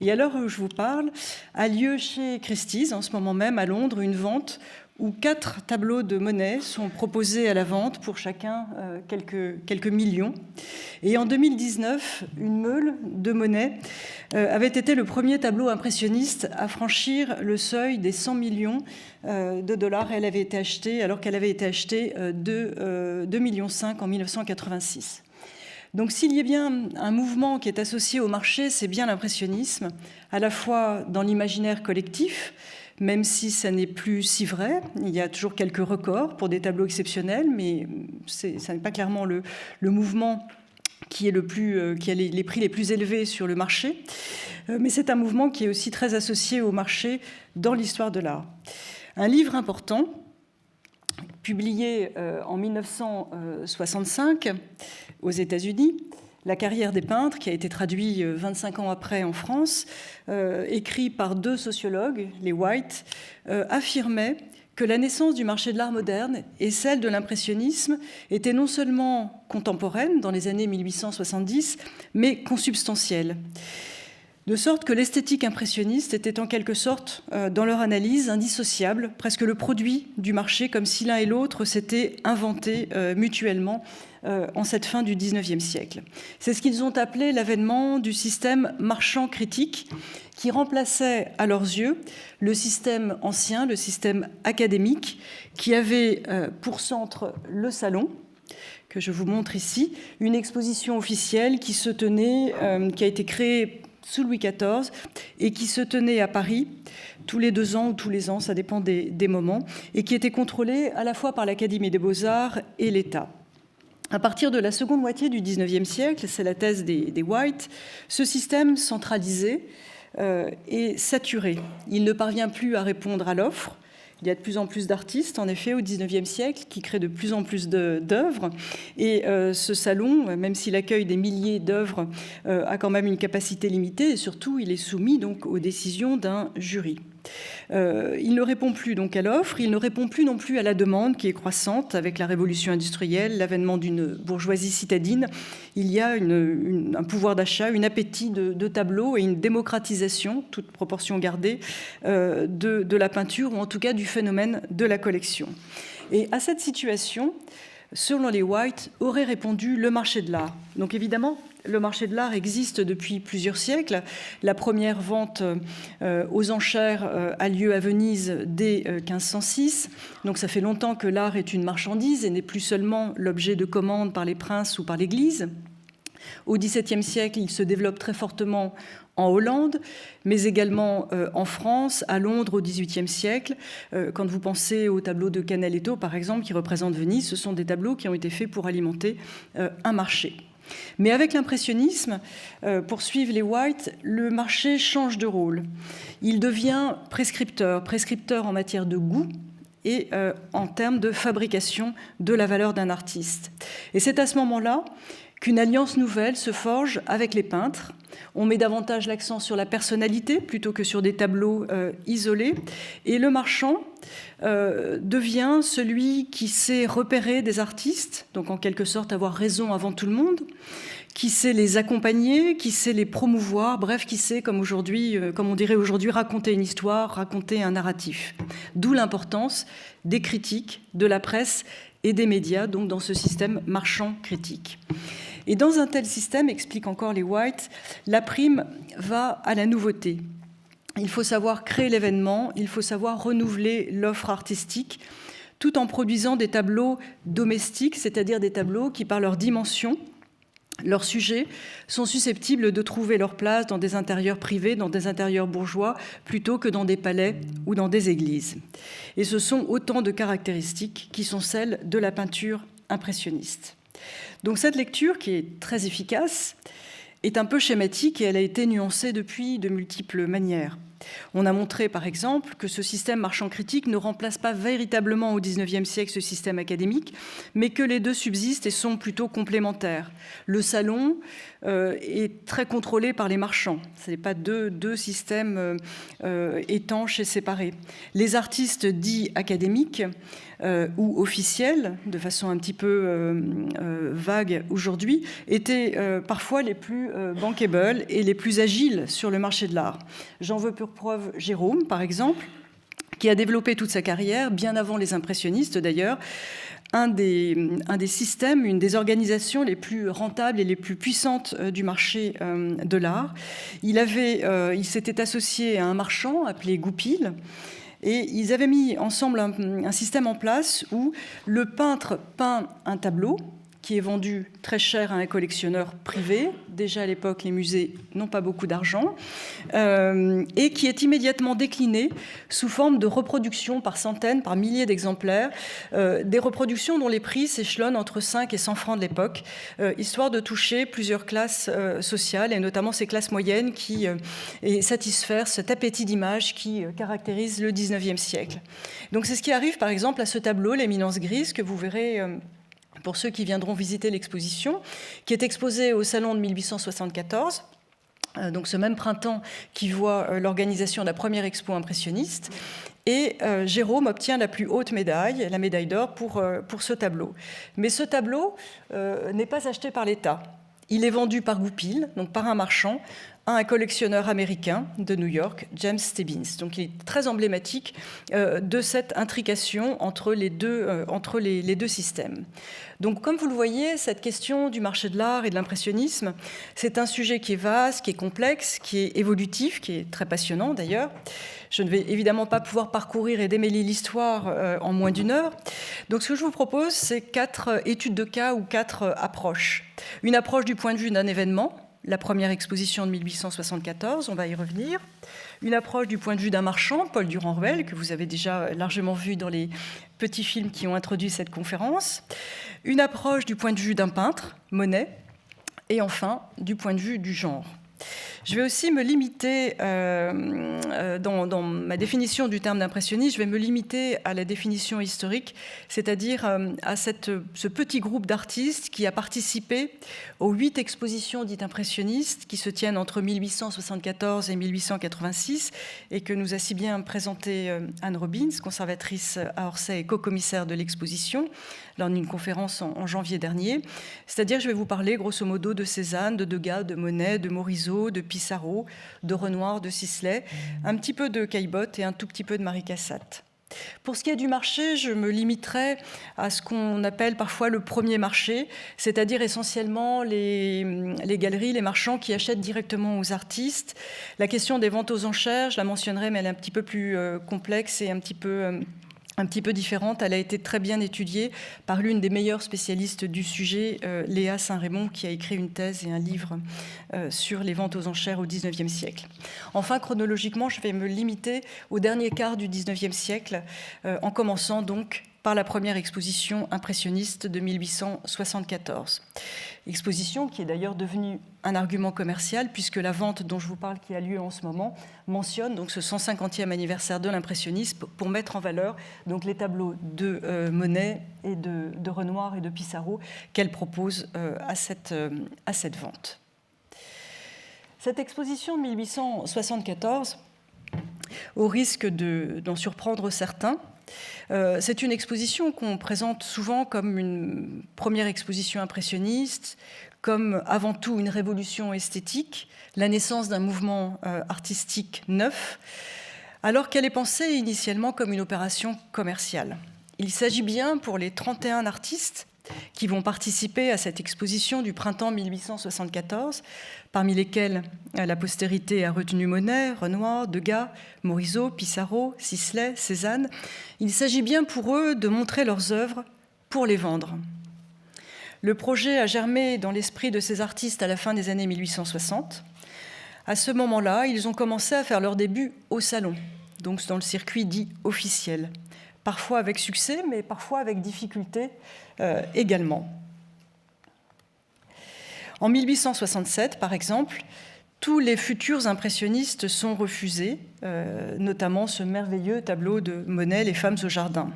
Et à l'heure où je vous parle, a lieu chez Christie's, en ce moment même à Londres, une vente où 4 tableaux de Monet sont proposés à la vente, pour chacun quelques millions. Et en 2019, une meule de Monet avait été le premier tableau impressionniste à franchir le seuil des 100 millions de dollars. Elle avait été achetée, alors qu'elle avait été achetée 2,5 millions en 1986. Donc s'il y a bien un mouvement qui est associé au marché, c'est bien l'impressionnisme, à la fois dans l'imaginaire collectif, même si ça n'est plus si vrai. Il y a toujours quelques records pour des tableaux exceptionnels, mais ça n'est pas clairement le mouvement qui a les prix les plus élevés sur le marché. Mais c'est un mouvement qui est aussi très associé au marché dans l'histoire de l'art. Un livre important, publié en 1965 aux États-Unis, La carrière des peintres, qui a été traduit 25 ans après en France, écrit par 2 sociologues, les White, affirmait que la naissance du marché de l'art moderne et celle de l'impressionnisme étaient non seulement contemporaines dans les années 1870, mais consubstantielles. De sorte que l'esthétique impressionniste était en quelque sorte, dans leur analyse, indissociable, presque le produit du marché, comme si l'un et l'autre s'étaient inventés mutuellement en cette fin du XIXe siècle. C'est ce qu'ils ont appelé l'avènement du système marchand critique, qui remplaçait à leurs yeux le système ancien, le système académique, qui avait pour centre le salon, que je vous montre ici, une exposition officielle qui se tenait, qui a été créée sous Louis XIV et qui se tenait à Paris tous les 2 ans ou tous les ans, ça dépend des moments, et qui était contrôlée à la fois par l'Académie des Beaux-Arts et l'État. À partir de la seconde moitié du XIXe siècle, c'est la thèse des White, ce système centralisé est saturé. Il ne parvient plus à répondre à l'offre. Il y a de plus en plus d'artistes, en effet, au XIXe siècle, qui créent de plus en plus d'œuvres. Et ce salon, même s'il accueille des milliers d'œuvres, a quand même une capacité limitée. Et surtout, il est soumis donc aux décisions d'un jury. Il ne répond plus donc à l'offre, il ne répond plus non plus à la demande qui est croissante avec la révolution industrielle, l'avènement d'une bourgeoisie citadine. Il y a un pouvoir d'achat, un appétit de tableaux et une démocratisation, toute proportion gardée, de la peinture, ou en tout cas du phénomène de la collection. Et à cette situation, selon les White, aurait répondu le marché de l'art. Donc évidemment, le marché de l'art existe depuis plusieurs siècles. La première vente aux enchères a lieu à Venise dès 1506. Donc ça fait longtemps que l'art est une marchandise et n'est plus seulement l'objet de commandes par les princes ou par l'Église. Au XVIIe siècle, il se développe très fortement en Hollande, mais également en France, à Londres au XVIIIe siècle. Quand vous pensez aux tableaux de Canaletto, par exemple, qui représentent Venise, ce sont des tableaux qui ont été faits pour alimenter un marché. Mais avec l'impressionnisme, poursuivent les White, le marché change de rôle. Il devient prescripteur en matière de goût et en termes de fabrication de la valeur d'un artiste. Et c'est à ce moment-là qu'une alliance nouvelle se forge avec les peintres. On met davantage l'accent sur la personnalité plutôt que sur des tableaux isolés. Et le marchand devient celui qui sait repérer des artistes, donc en quelque sorte avoir raison avant tout le monde, qui sait les accompagner, qui sait les promouvoir, bref, qui sait, comme on dirait aujourd'hui, raconter une histoire, raconter un narratif. D'où l'importance des critiques, de la presse et des médias, donc dans ce système marchand critique. Et dans un tel système, expliquent encore les White, la prime va à la nouveauté. Il faut savoir créer l'événement, il faut savoir renouveler l'offre artistique, tout en produisant des tableaux domestiques, c'est-à-dire des tableaux qui, par leur dimension, leur sujet, sont susceptibles de trouver leur place dans des intérieurs privés, dans des intérieurs bourgeois, plutôt que dans des palais ou dans des églises. Et ce sont autant de caractéristiques qui sont celles de la peinture impressionniste. Donc cette lecture, qui est très efficace, est un peu schématique et elle a été nuancée depuis de multiples manières. On a montré, par exemple, que ce système marchand critique ne remplace pas véritablement au XIXe siècle ce système académique, mais que les deux subsistent et sont plutôt complémentaires. Le salon est très contrôlé par les marchands. Ce n'est pas deux systèmes étanches et séparés. Les artistes dits académiques ou officiels, de façon un petit peu vague aujourd'hui, étaient parfois les plus bankable et les plus agiles sur le marché de l'art. J'en veux pour preuve Gérôme, par exemple, qui a développé toute sa carrière, bien avant les impressionnistes d'ailleurs, un des systèmes, une des organisations les plus rentables et les plus puissantes du marché de l'art. Il s'était associé à un marchand appelé Goupil, et ils avaient mis ensemble un système en place où le peintre peint un tableau qui est vendu très cher à un collectionneur privé. Déjà à l'époque, les musées n'ont pas beaucoup d'argent, et qui est immédiatement décliné sous forme de reproductions par centaines, par milliers d'exemplaires, des reproductions dont les prix s'échelonnent entre 5 et 100 francs de l'époque, histoire de toucher plusieurs classes sociales, et notamment ces classes moyennes et satisfaire cet appétit d'image qui caractérise le XIXe siècle. Donc c'est ce qui arrive par exemple à ce tableau, l'Éminence grise, que vous verrez pour ceux qui viendront visiter l'exposition, qui est exposée au Salon de 1874, donc ce même printemps qui voit l'organisation de la première expo impressionniste. Et Gérôme obtient la plus haute médaille, la médaille d'or, pour ce tableau. Mais ce tableau n'est pas acheté par l'État. Il est vendu par Goupil, donc par un marchand, à un collectionneur américain de New York, James Stebbins. Donc il est très emblématique de cette intrication entre les deux systèmes. Donc comme vous le voyez, cette question du marché de l'art et de l'impressionnisme, c'est un sujet qui est vaste, qui est complexe, qui est évolutif, qui est très passionnant d'ailleurs. Je ne vais évidemment pas pouvoir parcourir et démêler l'histoire en moins d'une heure. Donc ce que je vous propose, c'est 4 études de cas ou 4 approches. Une approche du point de vue d'un événement, la première exposition de 1874, on va y revenir. Une approche du point de vue d'un marchand, Paul Durand-Ruel, que vous avez déjà largement vu dans les petits films qui ont introduit cette conférence. Une approche du point de vue d'un peintre, Monet. Et enfin, du point de vue du genre. Je vais aussi me limiter, dans ma définition du terme d'impressionniste, je vais me limiter à la définition historique, c'est-à-dire à ce petit groupe d'artistes qui a participé aux 8 expositions dites impressionnistes qui se tiennent entre 1874 et 1886 et que nous a si bien présenté Anne Robbins, conservatrice à Orsay et co-commissaire de l'exposition, lors d'une conférence en janvier dernier. C'est-à-dire, je vais vous parler grosso modo de Cézanne, de Degas, de Monet, de Morisot, de Pissarro, de Renoir, de Sisley, un petit peu de Caillebotte et un tout petit peu de Marie Cassatt. Pour ce qui est du marché, je me limiterai à ce qu'on appelle parfois le premier marché, c'est-à-dire essentiellement les galeries, les marchands qui achètent directement aux artistes. La question des ventes aux enchères, je la mentionnerai, mais elle est un petit peu plus complexe et un petit peu différente. Elle a été très bien étudiée par l'une des meilleures spécialistes du sujet, Léa Saint-Raymond, qui a écrit une thèse et un livre sur les ventes aux enchères au XIXe siècle. Enfin, chronologiquement, je vais me limiter au dernier quart du XIXe siècle, en commençant donc par la première exposition impressionniste de 1874. Exposition qui est d'ailleurs devenue un argument commercial, puisque la vente dont je vous parle, qui a lieu en ce moment, mentionne donc ce 150e anniversaire de l'impressionnisme pour mettre en valeur donc les tableaux de Monet et de Renoir et de Pissarro qu'elle propose à cette vente. Cette exposition de 1874, au risque d'en surprendre certains, c'est une exposition qu'on présente souvent comme une première exposition impressionniste, comme avant tout une révolution esthétique, la naissance d'un mouvement artistique neuf, alors qu'elle est pensée initialement comme une opération commerciale. Il s'agit bien pour les 31 artistes qui vont participer à cette exposition du printemps 1874, parmi lesquels la postérité a retenu Monet, Renoir, Degas, Morisot, Pissarro, Sisley, Cézanne. Il s'agit bien pour eux de montrer leurs œuvres pour les vendre. Le projet a germé dans l'esprit de ces artistes à la fin des années 1860. À ce moment-là, ils ont commencé à faire leur début au salon, donc dans le circuit dit officiel. Parfois avec succès, mais parfois avec difficulté également. En 1867, par exemple, tous les futurs impressionnistes sont refusés, notamment ce merveilleux tableau de Monet, Les femmes au jardin.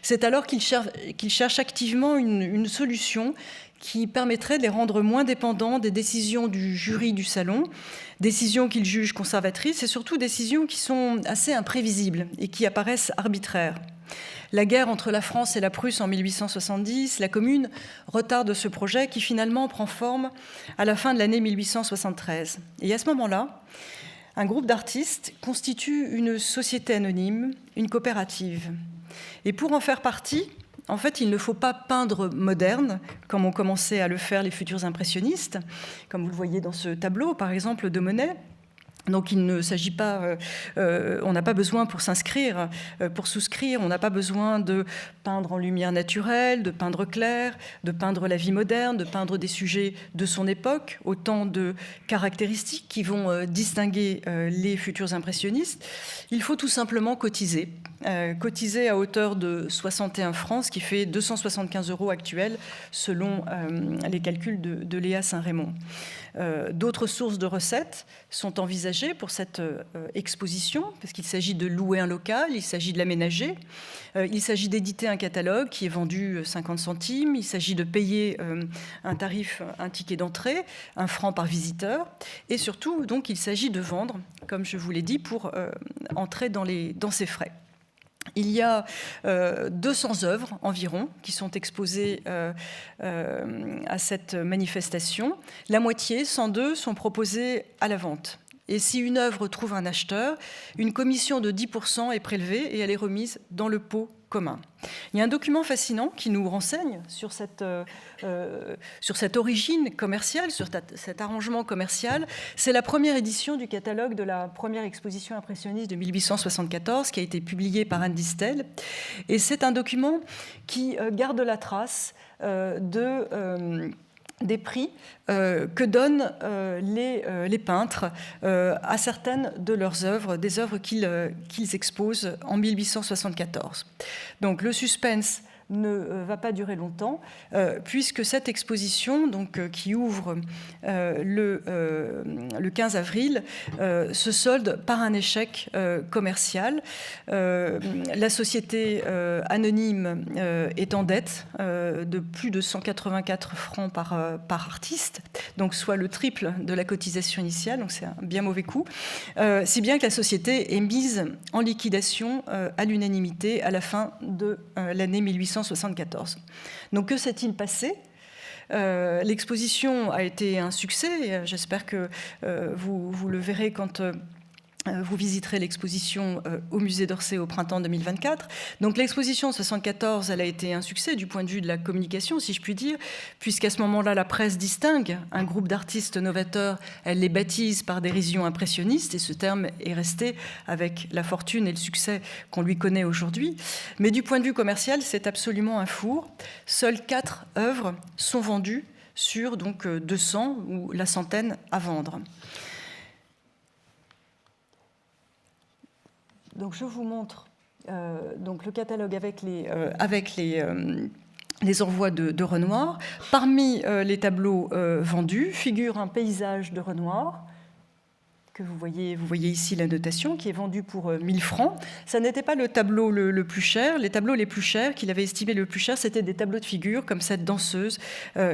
C'est alors qu'il cherche activement une solution qui permettrait de les rendre moins dépendants des décisions du jury du salon, décisions qu'il juge conservatrices et surtout décisions qui sont assez imprévisibles et qui apparaissent arbitraires. La guerre entre la France et la Prusse en 1870, la Commune retarde ce projet qui finalement prend forme à la fin de l'année 1873. Et à ce moment-là, un groupe d'artistes constitue une société anonyme, une coopérative. Et pour en faire partie, en fait, il ne faut pas peindre moderne, comme ont commencé à le faire les futurs impressionnistes, comme vous le voyez dans ce tableau, par exemple, de Monet. Donc il ne s'agit pas, on n'a pas besoin pour s'inscrire, pour souscrire, on n'a pas besoin de peindre en lumière naturelle, de peindre clair, de peindre la vie moderne, de peindre des sujets de son époque, autant de caractéristiques qui vont distinguer les futurs impressionnistes. Il faut tout simplement cotiser. Cotiser à hauteur de 61 francs, ce qui fait 275 € actuels, selon les calculs de Léa Saint-Raymond. D'autres sources de recettes sont envisagées pour cette exposition, parce qu'il s'agit de louer un local, il s'agit de l'aménager, il s'agit d'éditer un catalogue qui est vendu 50 centimes, il s'agit de payer un tarif, un ticket d'entrée, 1 franc par visiteur, et surtout, donc, il s'agit de vendre, comme je vous l'ai dit, pour entrer dans ces frais. Il y a 200 œuvres environ qui sont exposées à cette manifestation. La moitié, 102, sont proposées à la vente. Et si une œuvre trouve un acheteur, une commission de 10% est prélevée et elle est remise dans le pot commun. Il y a un document fascinant qui nous renseigne sur cette origine commerciale, sur cet arrangement commercial. C'est la première édition du catalogue de la première exposition impressionniste de 1874 qui a été publiée par Anne Distel. Et c'est un document qui garde la trace des prix que donnent les peintres à certaines de leurs œuvres, des œuvres qu'ils exposent en 1874. Donc le suspense ne va pas durer longtemps, puisque cette exposition, donc, qui ouvre le 15 avril, se solde par un échec commercial. La société anonyme est en dette de plus de 184 francs par artiste, donc soit le triple de la cotisation initiale, donc c'est un bien mauvais coup, si bien que la société est mise en liquidation à l'unanimité à la fin de l'année 1874. Donc que s'est-il passé ? L'exposition a été un succès. J'espère que vous le verrez quand vous visiterez l'exposition au musée d'Orsay au printemps 2024. Donc l'exposition de 1974, elle a été un succès du point de vue de la communication, si je puis dire, puisqu'à ce moment-là, la presse distingue un groupe d'artistes novateurs, elle les baptise par dérision impressionniste, et ce terme est resté avec la fortune et le succès qu'on lui connaît aujourd'hui. Mais du point de vue commercial, c'est absolument un four. Seules 4 œuvres sont vendues sur donc 200 ou la centaine à vendre. Donc je vous montre donc le catalogue avec les envois de Renoir. Parmi les tableaux vendus figure un paysage de Renoir que vous voyez ici la notation, qui est vendu pour 1000 francs. Ça n'était pas le tableau le plus cher. Les tableaux les plus chers, qu'il avait estimé le plus cher, c'était des tableaux de figure, comme cette danseuse,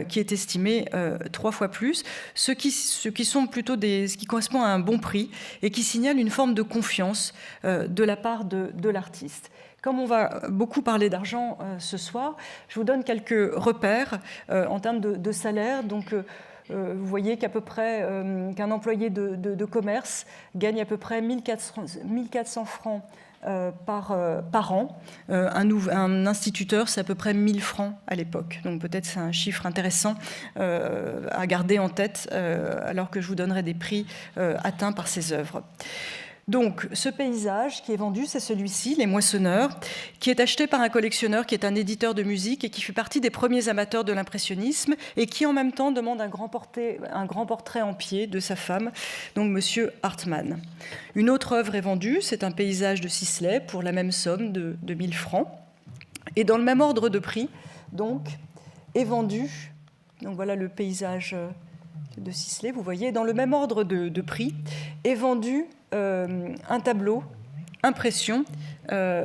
qui est estimée 3 fois plus, ce qui sont plutôt ce qui correspond à un bon prix et qui signale une forme de confiance de la part de l'artiste. Comme on va beaucoup parler d'argent ce soir, je vous donne quelques repères en termes de salaire. Donc, vous voyez qu'à peu près qu'un employé de commerce gagne à peu près 1400 francs par an. Un instituteur, c'est à peu près 1000 francs à l'époque. Donc peut-être c'est un chiffre intéressant à garder en tête alors que je vous donnerai des prix atteints par ces œuvres. Donc, ce paysage qui est vendu, c'est celui-ci, Les Moissonneurs, qui est acheté par un collectionneur qui est un éditeur de musique et qui fait partie des premiers amateurs de l'impressionnisme et qui, en même temps, demande un grand portrait en pied de sa femme, donc Monsieur Hartmann. Une autre œuvre est vendue, c'est un paysage de Sisley pour la même somme de 1000 francs. Et dans le même ordre de prix, donc, est vendu, donc voilà le paysage de Sisley, vous voyez, dans le même ordre de prix, est vendu un tableau, impression,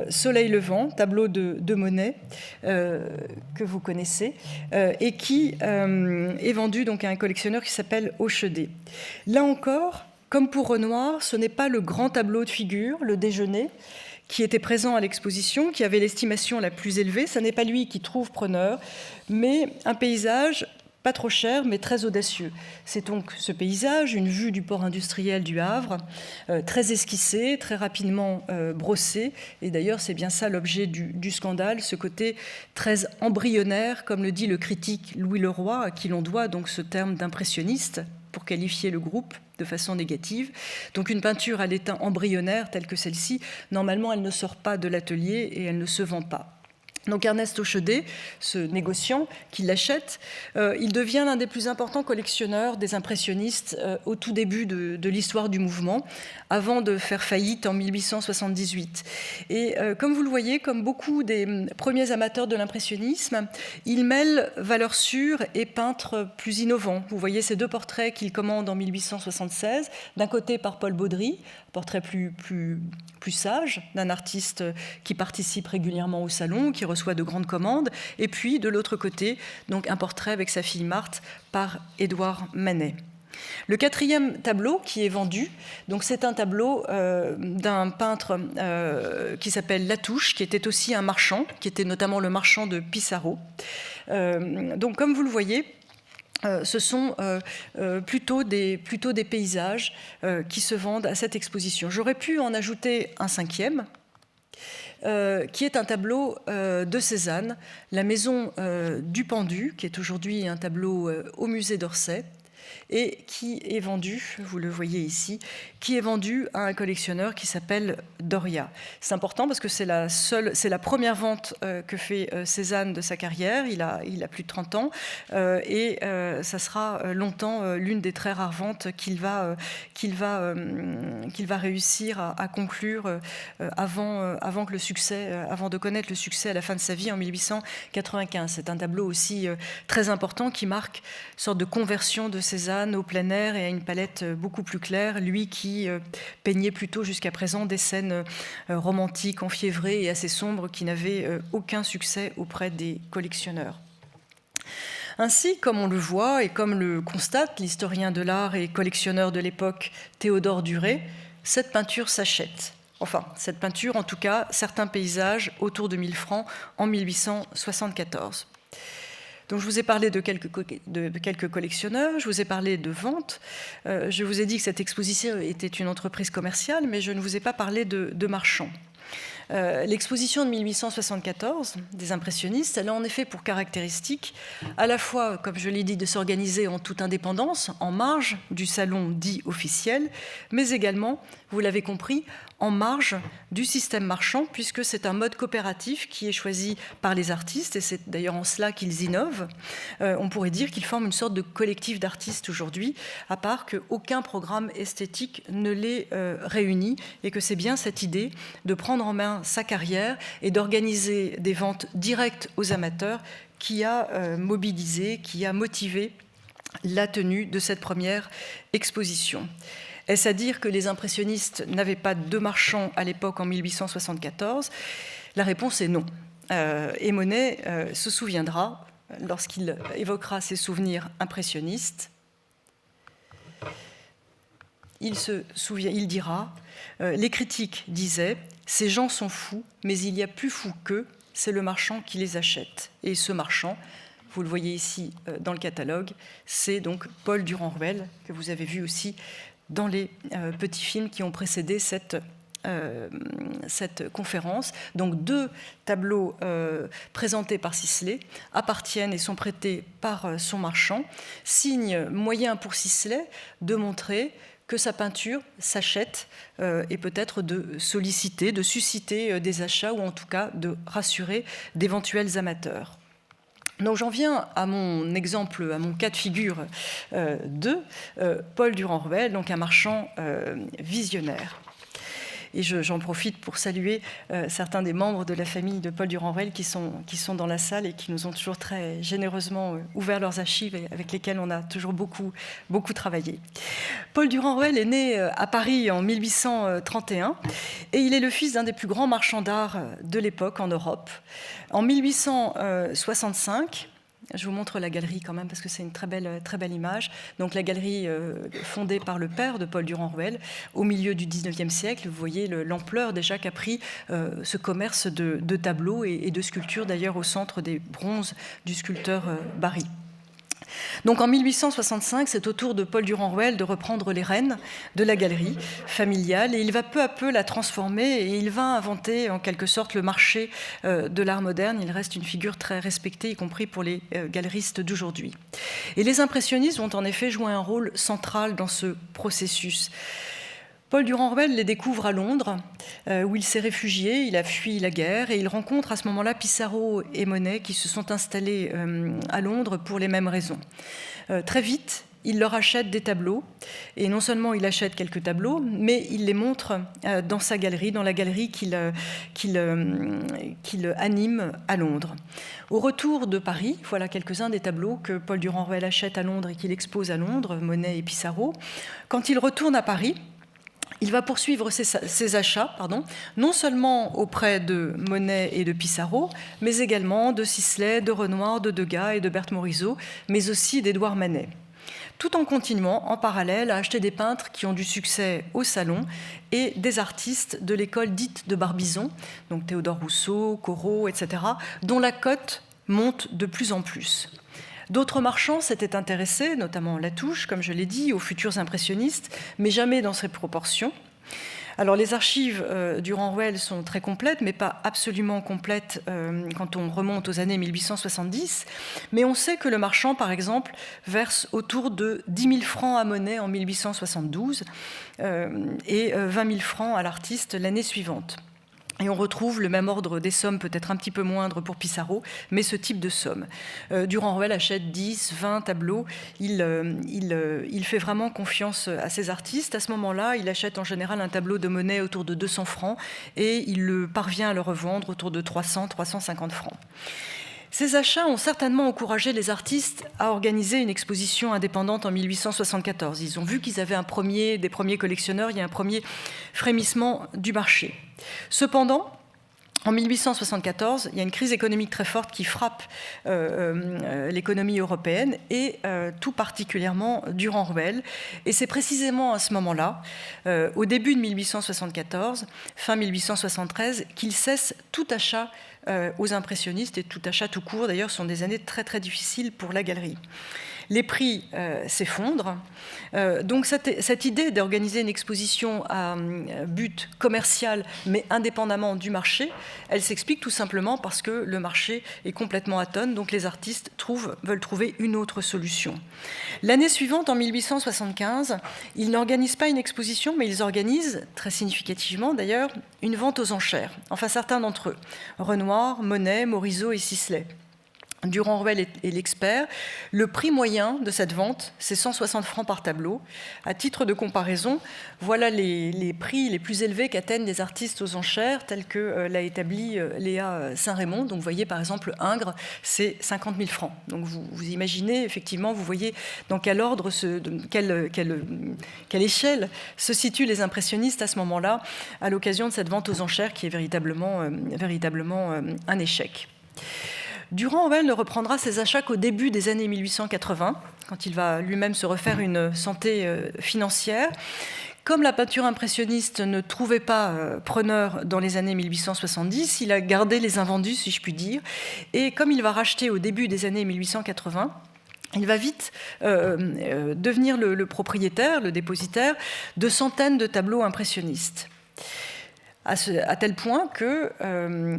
Soleil levant, tableau de Monet, que vous connaissez, et qui est vendu donc à un collectionneur qui s'appelle Hochedet. Là encore, comme pour Renoir, ce n'est pas le grand tableau de figure, le déjeuner, qui était présent à l'exposition, qui avait l'estimation la plus élevée. Ce n'est pas lui qui trouve preneur, mais un paysage pas trop cher, mais très audacieux. C'est donc ce paysage, une vue du port industriel du Havre, très esquissé, très rapidement brossé. Et d'ailleurs, c'est bien ça l'objet du scandale, ce côté très embryonnaire, comme le dit le critique Louis Leroy, à qui l'on doit donc ce terme d'impressionniste pour qualifier le groupe de façon négative. Donc une peinture à l'état embryonnaire telle que celle-ci, normalement, elle ne sort pas de l'atelier et elle ne se vend pas. Donc Ernest Hochedet, ce négociant qui l'achète, il devient l'un des plus importants collectionneurs des impressionnistes au tout début de l'histoire du mouvement, avant de faire faillite en 1878. Et comme vous le voyez, comme beaucoup des premiers amateurs de l'impressionnisme, il mêle valeurs sûres et peintres plus innovants. Vous voyez ces deux portraits qu'il commande en 1876, d'un côté par Paul Baudry, portrait plus sage d'un artiste qui participe régulièrement au salon, qui reçoit de grandes commandes, et puis de l'autre côté, donc un portrait avec sa fille Marthe par Édouard Manet. Le quatrième tableau qui est vendu, donc c'est un tableau d'un peintre qui s'appelle Latouche, qui était aussi un marchand, qui était notamment le marchand de Pissarro. Donc comme vous le voyez, ce sont plutôt des paysages qui se vendent à cette exposition. J'aurais pu en ajouter un cinquième, qui est un tableau de Cézanne, La Maison du Pendu, qui est aujourd'hui un tableau au musée d'Orsay, et qui est vendu, vous le voyez ici, qui est vendu à un collectionneur qui s'appelle Doria. C'est important parce que c'est la première vente que fait Cézanne de sa carrière. Il a plus de 30 ans et ça sera longtemps l'une des très rares ventes qu'il va réussir à conclure avant de connaître le succès à la fin de sa vie en 1895. C'est un tableau aussi très important qui marque une sorte de conversion de Cézanne au plein air et à une palette beaucoup plus claire, lui qui peignait plutôt jusqu'à présent des scènes romantiques, enfiévrées et assez sombres qui n'avaient aucun succès auprès des collectionneurs. Ainsi, comme on le voit et comme le constate l'historien de l'art et collectionneur de l'époque Théodore Duret, cette peinture s'achète. Enfin, cette peinture, en tout cas, certains paysages autour de 1000 francs en 1874. Donc, je vous ai parlé de quelques collectionneurs, je vous ai parlé de ventes, je vous ai dit que cette exposition était une entreprise commerciale, mais je ne vous ai pas parlé de marchands. L'exposition de 1874 des impressionnistes, elle a en effet pour caractéristique à la fois, comme je l'ai dit, de s'organiser en toute indépendance, en marge du salon dit officiel, mais également, vous l'avez compris, en marge du système marchand, puisque c'est un mode coopératif qui est choisi par les artistes, et c'est d'ailleurs en cela qu'ils innovent. On pourrait dire qu'ils forment une sorte de collectif d'artistes aujourd'hui, à part qu'aucun programme esthétique ne les réunit, et que c'est bien cette idée de prendre en main sa carrière et d'organiser des ventes directes aux amateurs qui a mobilisé, qui a motivé la tenue de cette première exposition. Est-ce à dire que les impressionnistes n'avaient pas de marchands à l'époque en 1874 ? La réponse est non. Et Monet se souviendra, lorsqu'il évoquera ses souvenirs impressionnistes, il dira « Les critiques disaient « Ces gens sont fous, mais il y a plus fou qu'eux, c'est le marchand qui les achète. » Et ce marchand, vous le voyez ici dans le catalogue, c'est donc Paul Durand-Ruel, que vous avez vu aussi dans les petits films qui ont précédé cette conférence. Donc 2 tableaux présentés par Sisley appartiennent et sont prêtés par son marchand, signe moyen pour Sisley de montrer que sa peinture s'achète et peut-être de solliciter, de susciter des achats ou en tout cas de rassurer d'éventuels amateurs. Donc j'en viens à mon exemple, à mon cas de figure de Paul Durand-Ruel, donc un marchand visionnaire. Et j'en profite pour saluer certains des membres de la famille de Paul Durand-Ruel qui sont dans la salle et qui nous ont toujours très généreusement ouvert leurs archives et avec lesquels on a toujours beaucoup travaillé. Paul Durand-Ruel est né à Paris en 1831 et il est le fils d'un des plus grands marchands d'art de l'époque en Europe. En 1865, je vous montre la galerie quand même parce que c'est une très belle image. Donc la galerie fondée par le père de Paul Durand-Ruel au milieu du 19e siècle. Vous voyez l'ampleur déjà qu'a pris ce commerce de tableaux et de sculptures, d'ailleurs au centre des bronzes du sculpteur Barye. Donc en 1865, c'est au tour de Paul Durand-Ruel de reprendre les rênes de la galerie familiale et il va peu à peu la transformer et il va inventer en quelque sorte le marché de l'art moderne. Il reste une figure très respectée, y compris pour les galeristes d'aujourd'hui. Et les impressionnistes vont en effet jouer un rôle central dans ce processus. Paul Durand-Ruel les découvre à Londres, où il s'est réfugié, il a fui la guerre, et il rencontre à ce moment-là Pissarro et Monet qui se sont installés à Londres pour les mêmes raisons. Très vite, il leur achète des tableaux, et non seulement il achète quelques tableaux, mais il les montre dans sa galerie, dans la galerie qu'il anime à Londres. Au retour de Paris, voilà quelques-uns des tableaux que Paul Durand-Ruel achète à Londres et qu'il expose à Londres, Monet et Pissarro. Quand il retourne à Paris, il va poursuivre ses achats, non seulement auprès de Monet et de Pissarro, mais également de Sisley, de Renoir, de Degas et de Berthe Morisot, mais aussi d'Édouard Manet, tout en continuant en parallèle à acheter des peintres qui ont du succès au salon et des artistes de l'école dite de Barbizon, donc Théodore Rousseau, Corot, etc., dont la cote monte de plus en plus. D'autres marchands s'étaient intéressés, notamment Latouche, comme je l'ai dit, aux futurs impressionnistes, mais jamais dans ces proportions. Alors les archives Durand-Ruel sont très complètes, mais pas absolument complètes quand on remonte aux années 1870. Mais on sait que le marchand, par exemple, verse autour de 10 000 francs à Monet en 1872 et 20 000 francs à l'artiste l'année suivante. Et on retrouve le même ordre des sommes, peut-être un petit peu moindre pour Pissarro, mais ce type de somme. Durand-Ruel achète 10, 20 tableaux. Il fait vraiment confiance à ses artistes. À ce moment-là, il achète en général un tableau de Monet autour de 200 francs et il parvient à le revendre autour de 300, 350 francs. Ces achats ont certainement encouragé les artistes à organiser une exposition indépendante en 1874. Ils ont vu qu'ils avaient des premiers collectionneurs, il y a un premier frémissement du marché. Cependant, en 1874, il y a une crise économique très forte qui frappe l'économie européenne et tout particulièrement Durand-Ruel. Et c'est précisément à ce moment-là, au début de 1874, fin 1873, qu'il cesse tout achat aux impressionnistes et tout achat tout court. D'ailleurs, ce sont des années très très difficiles pour la galerie. Les prix s'effondrent. Donc cette idée d'organiser une exposition à but commercial, mais indépendamment du marché, elle s'explique tout simplement parce que le marché est complètement atone, donc les artistes veulent trouver une autre solution. L'année suivante, en 1875, ils n'organisent pas une exposition, mais ils organisent, très significativement d'ailleurs, une vente aux enchères. Enfin, certains d'entre eux, Renoir, Monet, Morisot et Sisley. Durand-Ruel est l'expert. Le prix moyen de cette vente, c'est 160 francs par tableau. À titre de comparaison, voilà les prix les plus élevés qu'atteignent les artistes aux enchères, tels que l'a établi Léa Saint-Raymond. Donc vous voyez par exemple Ingres, c'est 50 000 francs. Donc vous imaginez, effectivement, vous voyez dans quel ordre, quelle échelle se situent les impressionnistes à ce moment-là, à l'occasion de cette vente aux enchères qui est véritablement un échec. Durand-Ruel ne reprendra ses achats qu'au début des années 1880, quand il va lui-même se refaire une santé financière. Comme la peinture impressionniste ne trouvait pas preneur dans les années 1870, il a gardé les invendus, si je puis dire. Et comme il va racheter au début des années 1880, il va vite devenir le propriétaire, le dépositaire de centaines de tableaux impressionnistes. À tel point que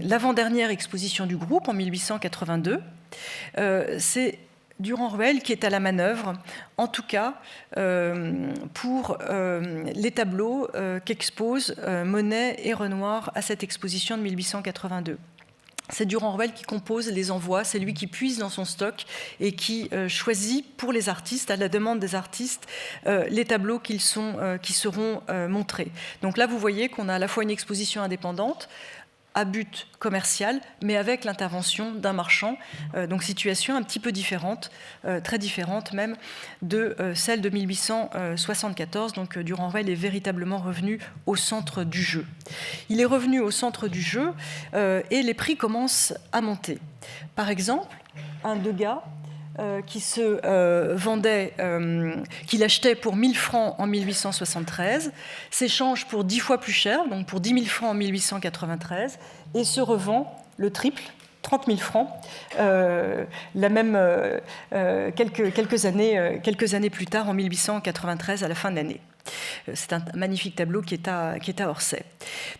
l'avant-dernière exposition du groupe, en 1882, c'est Durand-Ruel qui est à la manœuvre, en tout cas pour les tableaux qu'exposent Monet et Renoir à cette exposition de 1882. c'est Durand-Ruel qui compose les envois, c'est lui qui puise dans son stock et qui choisit pour les artistes, à la demande des artistes, les tableaux qui seront montrés. Donc là, vous voyez qu'on a à la fois une exposition indépendante, à but commercial, mais avec l'intervention d'un marchand. Donc situation un petit peu différente, très différente même, de celle de 1874. Donc Durand-Ruel est véritablement revenu au centre du jeu. Il est revenu au centre du jeu et les prix commencent à monter. Par exemple, un Degas qui se vendait, qu'il achetait pour 1000 francs en 1873, s'échange pour 10 fois plus cher, donc pour 10 000 francs en 1893, et se revend le triple, 30 000 francs, quelques années plus tard, en 1893, à la fin de l'année. C'est un magnifique tableau qui est à Orsay.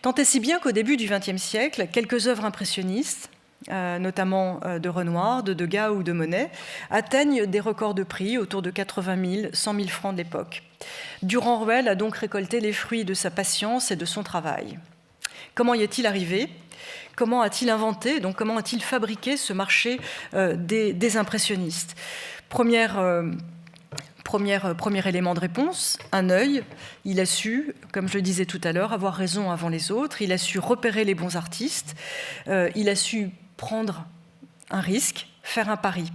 Tant et si bien qu'au début du XXe siècle, quelques œuvres impressionnistes, notamment de Renoir, de Degas ou de Monet, atteignent des records de prix autour de 80 000, 100 000 francs de l'époque. Durand-Ruel a donc récolté les fruits de sa patience et de son travail. Comment y est-il arrivé ? Comment a-t-il inventé, donc comment a-t-il fabriqué ce marché des impressionnistes ? Premier élément de réponse, un œil. Il a su, comme je le disais tout à l'heure, avoir raison avant les autres. Il a su repérer les bons artistes. Il a su prendre un risque, faire un pari.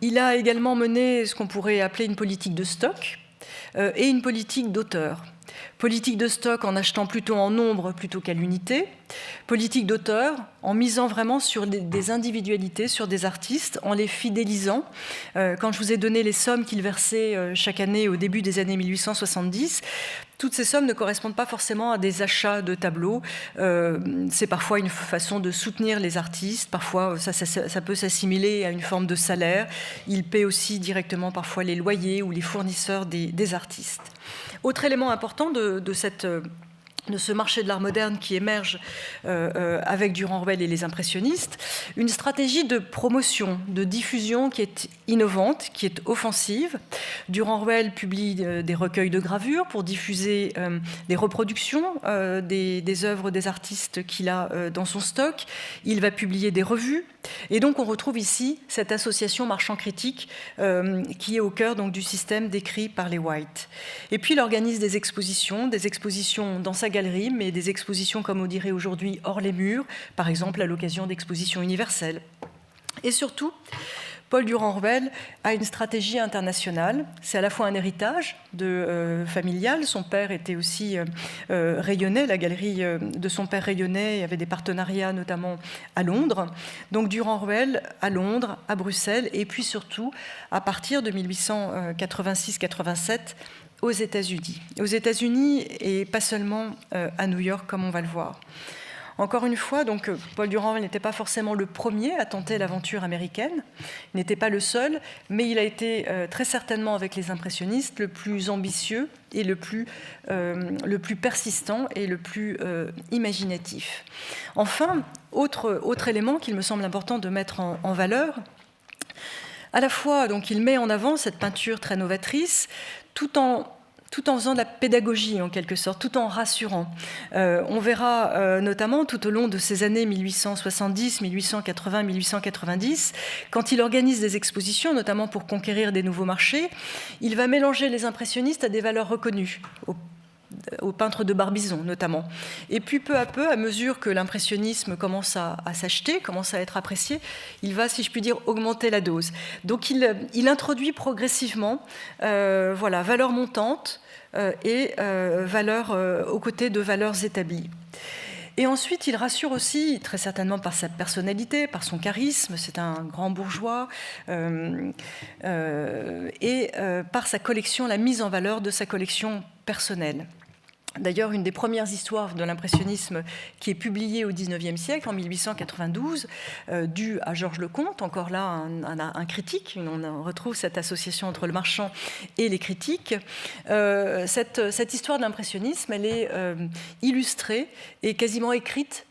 Il a également mené ce qu'on pourrait appeler une politique de stock et une politique d'auteur. Politique de stock en achetant plutôt en nombre plutôt qu'à l'unité. Politique d'auteur en misant vraiment sur des individualités, sur des artistes, en les fidélisant. Quand je vous ai donné les sommes qu'il versait chaque année au début des années 1870, toutes ces sommes ne correspondent pas forcément à des achats de tableaux. C'est parfois une façon de soutenir les artistes. Parfois, ça peut s'assimiler à une forme de salaire. Il paie aussi directement parfois les loyers ou les fournisseurs des artistes. Autre élément important de ce marché de l'art moderne qui émerge avec Durand-Ruel et les impressionnistes, une stratégie de promotion, de diffusion qui est innovante, qui est offensive. Durand-Ruel publie des recueils de gravures pour diffuser des reproductions des œuvres des artistes qu'il a dans son stock. Il va publier des revues. Et donc on retrouve ici cette association marchand-critique qui est au cœur donc, du système décrit par les White. Et puis il organise des expositions dans sa galerie, mais des expositions, comme on dirait aujourd'hui, hors les murs, par exemple à l'occasion d'expositions universelles. Et surtout, Paul Durand-Ruel a une stratégie internationale. C'est à la fois un héritage familial. Son père était aussi rayonnait, la galerie de son père rayonnait, il y avait des partenariats notamment à Londres. Donc Durand-Ruel à Londres, à Bruxelles, et puis surtout à partir de 1886-87 aux États-Unis. Aux États-Unis et pas seulement à New York, comme on va le voir. Encore une fois, donc, Paul Durand-Ruel n'était pas forcément le premier à tenter l'aventure américaine, il n'était pas le seul, mais il a été très certainement avec les impressionnistes le plus ambitieux et le plus persistant et le plus imaginatif. Enfin, autre élément qu'il me semble important de mettre en valeur, à la fois donc, il met en avant cette peinture très novatrice, tout en faisant de la pédagogie en quelque sorte, tout en rassurant. On verra notamment tout au long de ces années 1870, 1880, 1890, quand il organise des expositions, notamment pour conquérir des nouveaux marchés, il va mélanger les impressionnistes à des valeurs reconnues, aux peintres de Barbizon notamment. Et puis peu à peu, à mesure que l'impressionnisme commence à s'acheter, commence à être apprécié, il va, si je puis dire, augmenter la dose. Donc il introduit progressivement valeurs montantes et valeurs aux côtés de valeurs établies. Et ensuite, il rassure aussi, très certainement par sa personnalité, par son charisme, c'est un grand bourgeois, et par sa collection, la mise en valeur de sa collection personnelle. D'ailleurs, une des premières histoires de l'impressionnisme qui est publiée au XIXe siècle, en 1892, due à Georges Lecomte, encore là un critique, on retrouve cette association entre le marchand et les critiques. Cette histoire de l'impressionnisme, elle est illustrée et quasiment écrite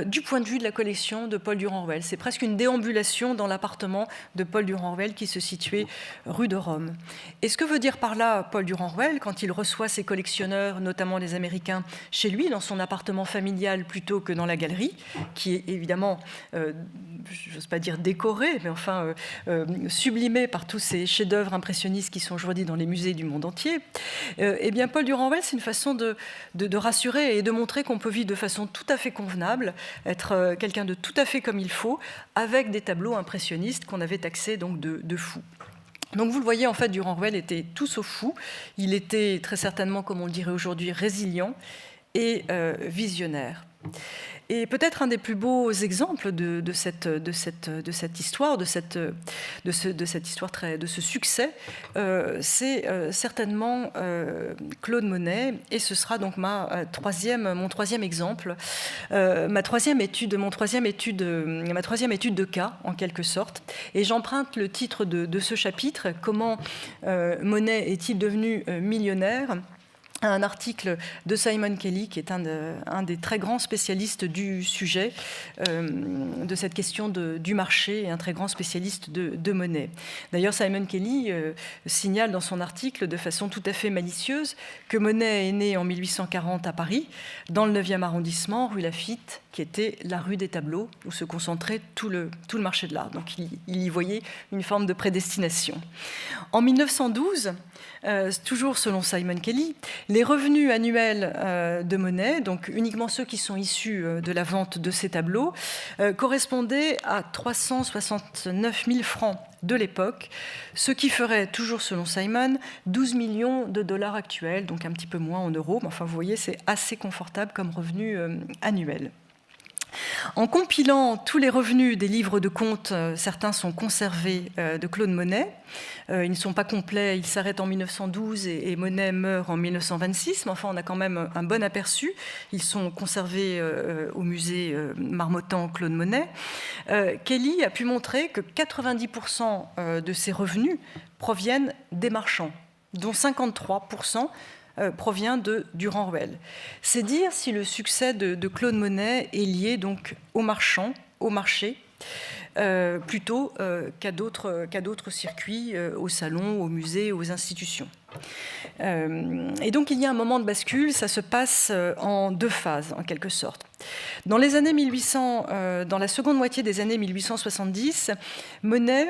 du point de vue de la collection de Paul Durand-Ruel. C'est presque une déambulation dans l'appartement de Paul Durand-Ruel qui se situait rue de Rome. Et ce que veut dire par là Paul Durand-Ruel quand il reçoit ses collectionneurs, notamment les Américains, chez lui, dans son appartement familial plutôt que dans la galerie, qui est évidemment, j'ose pas dire décorée, mais enfin sublimée par tous ces chefs-d'œuvre impressionnistes qui sont aujourd'hui dans les musées du monde entier, eh bien Paul Durand-Ruel, c'est une façon de rassurer et de montrer qu'on peut vivre de façon tout à fait convenable, être quelqu'un de tout à fait comme il faut, avec des tableaux impressionnistes qu'on avait taxés donc de fous. Donc vous le voyez, en fait, Durand-Ruel était tout sauf fou. Il était très certainement, comme on le dirait aujourd'hui, résilient et visionnaire. Et peut-être un des plus beaux exemples de cette histoire, de ce succès, c'est certainement Claude Monet, et ce sera donc mon troisième exemple, ma troisième étude de cas, en quelque sorte. Et j'emprunte le titre de ce chapitre, « Comment Monet est-il devenu millionnaire ?», un article de Simon Kelly, qui est un des très grands spécialistes du sujet, de cette question du marché, et un très grand spécialiste de Monet. D'ailleurs, Simon Kelly signale dans son article, de façon tout à fait malicieuse, que Monet est né en 1840 à Paris, dans le 9e arrondissement, rue Laffitte, qui était la rue des tableaux, où se concentrait tout le marché de l'art. Donc il y voyait une forme de prédestination. En 1912, toujours selon Simon Kelly, les revenus annuels de Monet, donc uniquement ceux qui sont issus de la vente de ces tableaux, correspondaient à 369 000 francs de l'époque, ce qui ferait, toujours selon Simon, 12 millions de dollars actuels, donc un petit peu moins en euros, mais enfin vous voyez, c'est assez confortable comme revenu annuel. En compilant tous les revenus des livres de comptes, certains sont conservés de Claude Monet. Ils ne sont pas complets, ils s'arrêtent en 1912 et Monet meurt en 1926, mais enfin on a quand même un bon aperçu. Ils sont conservés au musée Marmottan Claude Monet. Kelly a pu montrer que 90% de ces revenus proviennent des marchands, dont 53% provient de Durand-Ruel. C'est dire si le succès de Claude Monet est lié donc aux marchands, au marché, plutôt qu'à d'autres circuits, aux salons, aux musées, aux institutions. Et donc il y a un moment de bascule, ça se passe en deux phases en quelque sorte. Dans les années 1800, dans la seconde moitié des années 1870, Monet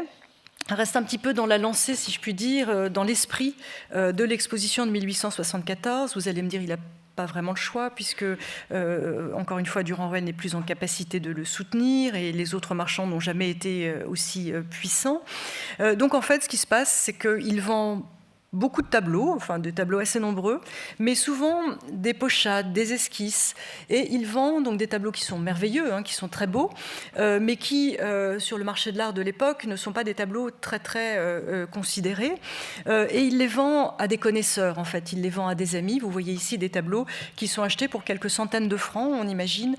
reste un petit peu dans la lancée, si je puis dire, dans l'esprit de l'exposition de 1874. Vous allez me dire, il n'a pas vraiment le choix, puisque, encore une fois, Durand-Ruel n'est plus en capacité de le soutenir, et les autres marchands n'ont jamais été aussi puissants. Donc, en fait, ce qui se passe, c'est qu'il vend beaucoup de tableaux, enfin des tableaux assez nombreux, mais souvent des pochades, des esquisses. Et il vend donc des tableaux qui sont merveilleux, qui sont très beaux, mais qui, sur le marché de l'art de l'époque, ne sont pas des tableaux très, très considérés. Et il les vend à des connaisseurs, en fait. Il les vend à des amis. Vous voyez ici des tableaux qui sont achetés pour quelques centaines de francs, on imagine,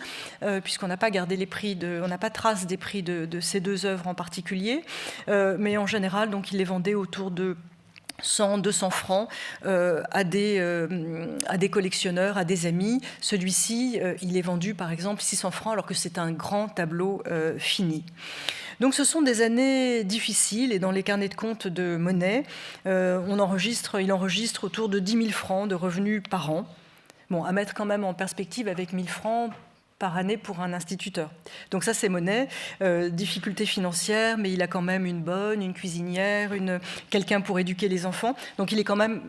puisqu'on n'a pas gardé les prix, on n'a pas trace des prix de ces deux œuvres en particulier. Mais en général, donc, il les vendait autour de 100, 200 francs à des collectionneurs, à des amis. Celui-ci, il est vendu par exemple 600 francs alors que c'est un grand tableau fini. Donc ce sont des années difficiles et dans les carnets de compte de Monet, il enregistre autour de 10 000 francs de revenus par an. Bon, à mettre quand même en perspective avec 1 000 francs par année pour un instituteur. Donc ça, c'est Monet, difficulté financière, mais il a quand même une cuisinière, quelqu'un pour éduquer les enfants. Donc il est quand même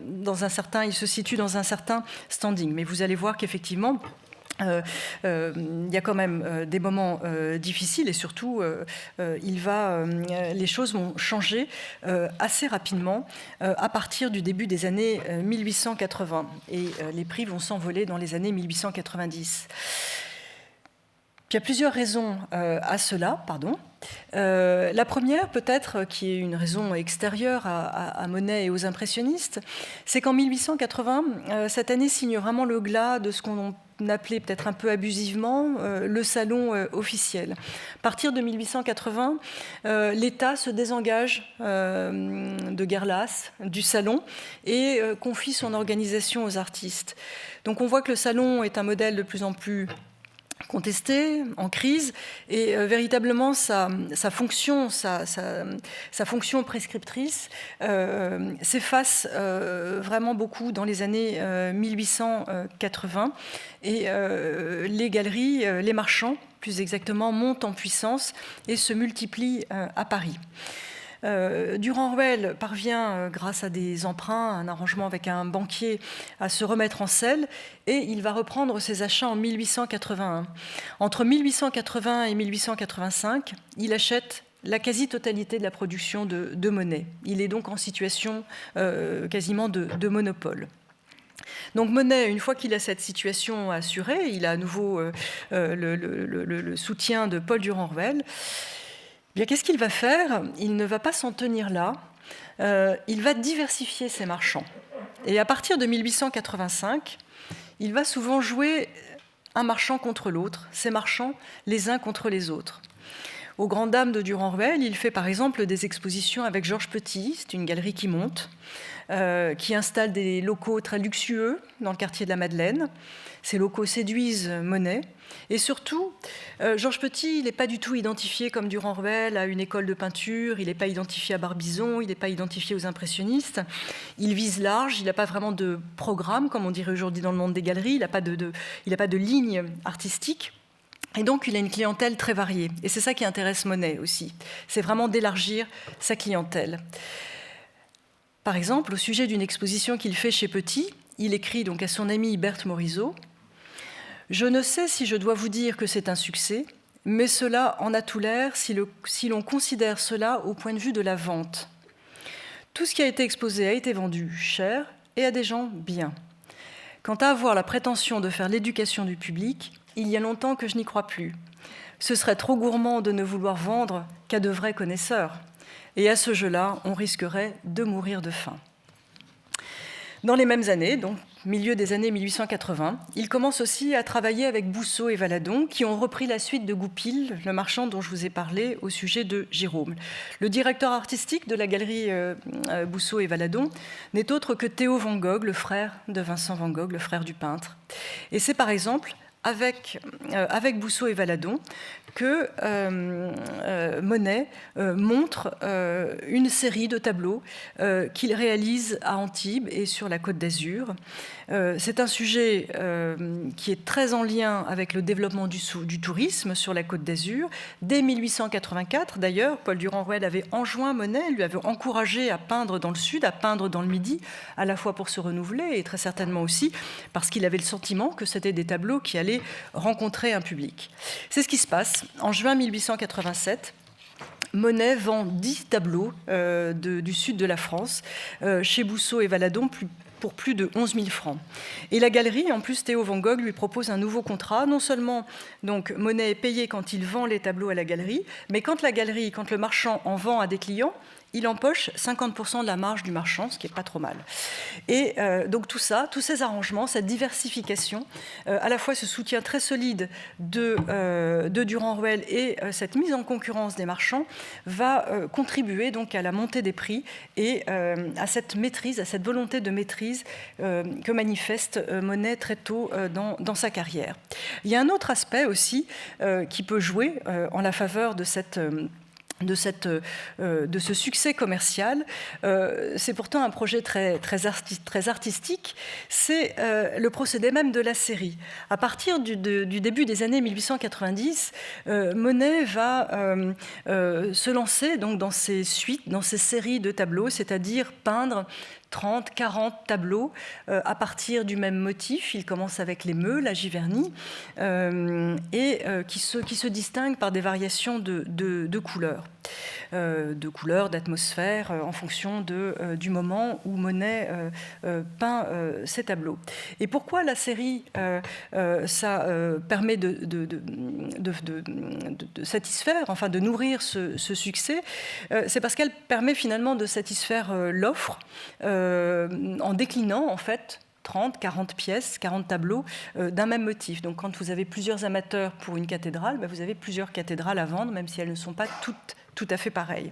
il se situe dans un certain standing. Mais vous allez voir qu'effectivement, il y a quand même des moments difficiles et surtout, les choses vont changer assez rapidement à partir du début des années 1880 et les prix vont s'envoler dans les années 1890. Il y a plusieurs raisons à cela, La première, peut-être, qui est une raison extérieure à Monet et aux impressionnistes, c'est qu'en 1880, cette année signe vraiment le glas de ce qu'on appelait peut-être un peu abusivement le salon officiel. À partir de 1880, l'État se désengage de guerre lasse, du salon, et confie son organisation aux artistes. Donc on voit que le salon est un modèle de plus en plus contesté, en crise, et véritablement sa fonction prescriptrice s'efface vraiment beaucoup dans les années 1880, et les galeries, les marchands plus exactement, montent en puissance et se multiplient à Paris. Durand-Ruel parvient, grâce à des emprunts, un arrangement avec un banquier, à se remettre en selle, et il va reprendre ses achats en 1881. Entre 1880 et 1885, il achète la quasi-totalité de la production de Monet. Il est donc en situation quasiment de monopole. Donc Monet, une fois qu'il a cette situation assurée, il a à nouveau le soutien de Paul Durand-Ruel. Bien, qu'est-ce qu'il va faire? Il ne va pas s'en tenir là. Il va diversifier ses marchands. Et à partir de 1885, il va souvent jouer un marchand contre l'autre, ces marchands les uns contre les autres. Aux grandes dames de Durand-Ruel, il fait par exemple des expositions avec Georges Petit, c'est une galerie qui monte, qui installe des locaux très luxueux dans le quartier de la Madeleine. Ces locaux séduisent Monet. Et surtout, Georges Petit, il n'est pas du tout identifié comme Durand-Ruel à une école de peinture, il n'est pas identifié à Barbizon, il n'est pas identifié aux impressionnistes. Il vise large, il n'a pas vraiment de programme, comme on dirait aujourd'hui dans le monde des galeries, il n'a pas de ligne artistique. Et donc, il a une clientèle très variée. Et c'est ça qui intéresse Monet aussi. C'est vraiment d'élargir sa clientèle. Par exemple, au sujet d'une exposition qu'il fait chez Petit, il écrit donc à son ami Berthe Morisot « Je ne sais si je dois vous dire que c'est un succès, mais cela en a tout l'air si l'on considère cela au point de vue de la vente. Tout ce qui a été exposé a été vendu cher et à des gens bien. Quant à avoir la prétention de faire l'éducation du public, il y a longtemps que je n'y crois plus. Ce serait trop gourmand de ne vouloir vendre qu'à de vrais connaisseurs. Et à ce jeu-là, on risquerait de mourir de faim. » Dans les mêmes années, donc milieu des années 1880, il commence aussi à travailler avec Bousseau et Valadon, qui ont repris la suite de Goupil, le marchand dont je vous ai parlé au sujet de Gérôme. Le directeur artistique de la galerie Bousseau et Valadon n'est autre que Théo van Gogh, le frère de Vincent van Gogh, le frère du peintre. Et c'est par exemple avec Bousseau et Valadon que Monet montre une série de tableaux qu'il réalise à Antibes et sur la Côte d'Azur. C'est un sujet qui est très en lien avec le développement du tourisme sur la Côte d'Azur. Dès 1884, d'ailleurs, Paul Durand-Ruel avait enjoint Monet, lui avait encouragé à peindre dans le Sud, à peindre dans le Midi, à la fois pour se renouveler et très certainement aussi parce qu'il avait le sentiment que c'était des tableaux qui allaient rencontrer un public. C'est ce qui se passe. En juin 1887, Monet vend 10 tableaux du sud de la France chez Bousseau et Valadon pour plus de 11 000 francs. Et la galerie, en plus, Théo van Gogh lui propose un nouveau contrat. Non seulement donc, Monet est payé quand il vend les tableaux à la galerie, mais quand le marchand en vend à des clients, il empoche 50% de la marge du marchand, ce qui n'est pas trop mal. Et donc tout ça, tous ces arrangements, cette diversification, à la fois ce soutien très solide de Durand-Ruel et cette mise en concurrence des marchands, va contribuer donc à la montée des prix et à cette maîtrise, à cette volonté de maîtrise que manifeste Monet très tôt dans sa carrière. Il y a un autre aspect aussi qui peut jouer en la faveur de ce succès commercial. C'est pourtant un projet très artistique, c'est le procédé même de la série. À partir du début des années 1890, Monet va se lancer donc dans ces suites, dans ces séries de tableaux, c'est-à-dire peindre 30, 40 tableaux à partir du même motif. Il commence avec les meules, la Giverny, et qui se distinguent par des variations de couleurs. D'atmosphère, en fonction du moment où Monet peint ses tableaux. Et pourquoi la série, ça permet de satisfaire, enfin de nourrir ce succès, c'est parce qu'elle permet finalement de satisfaire l'offre en déclinant en fait 30, 40 pièces, 40 tableaux d'un même motif. Donc quand vous avez plusieurs amateurs pour une cathédrale, vous avez plusieurs cathédrales à vendre, même si elles ne sont pas toutes tout à fait pareilles.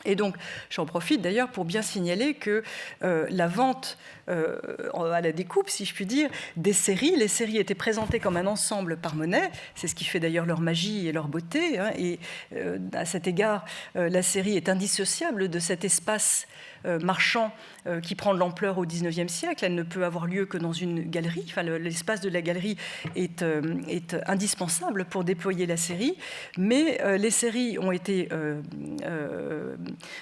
Et donc, j'en profite d'ailleurs pour bien signaler que la vente à la découpe, si je puis dire, des séries, les séries étaient présentées comme un ensemble par Monet, c'est ce qui fait d'ailleurs leur magie et leur beauté, hein, et à cet égard, la série est indissociable de cet espace marchand qui prend de l'ampleur au XIXe siècle. Elle ne peut avoir lieu que dans une galerie. Enfin, l'espace de la galerie est indispensable pour déployer la série. Mais les séries ont été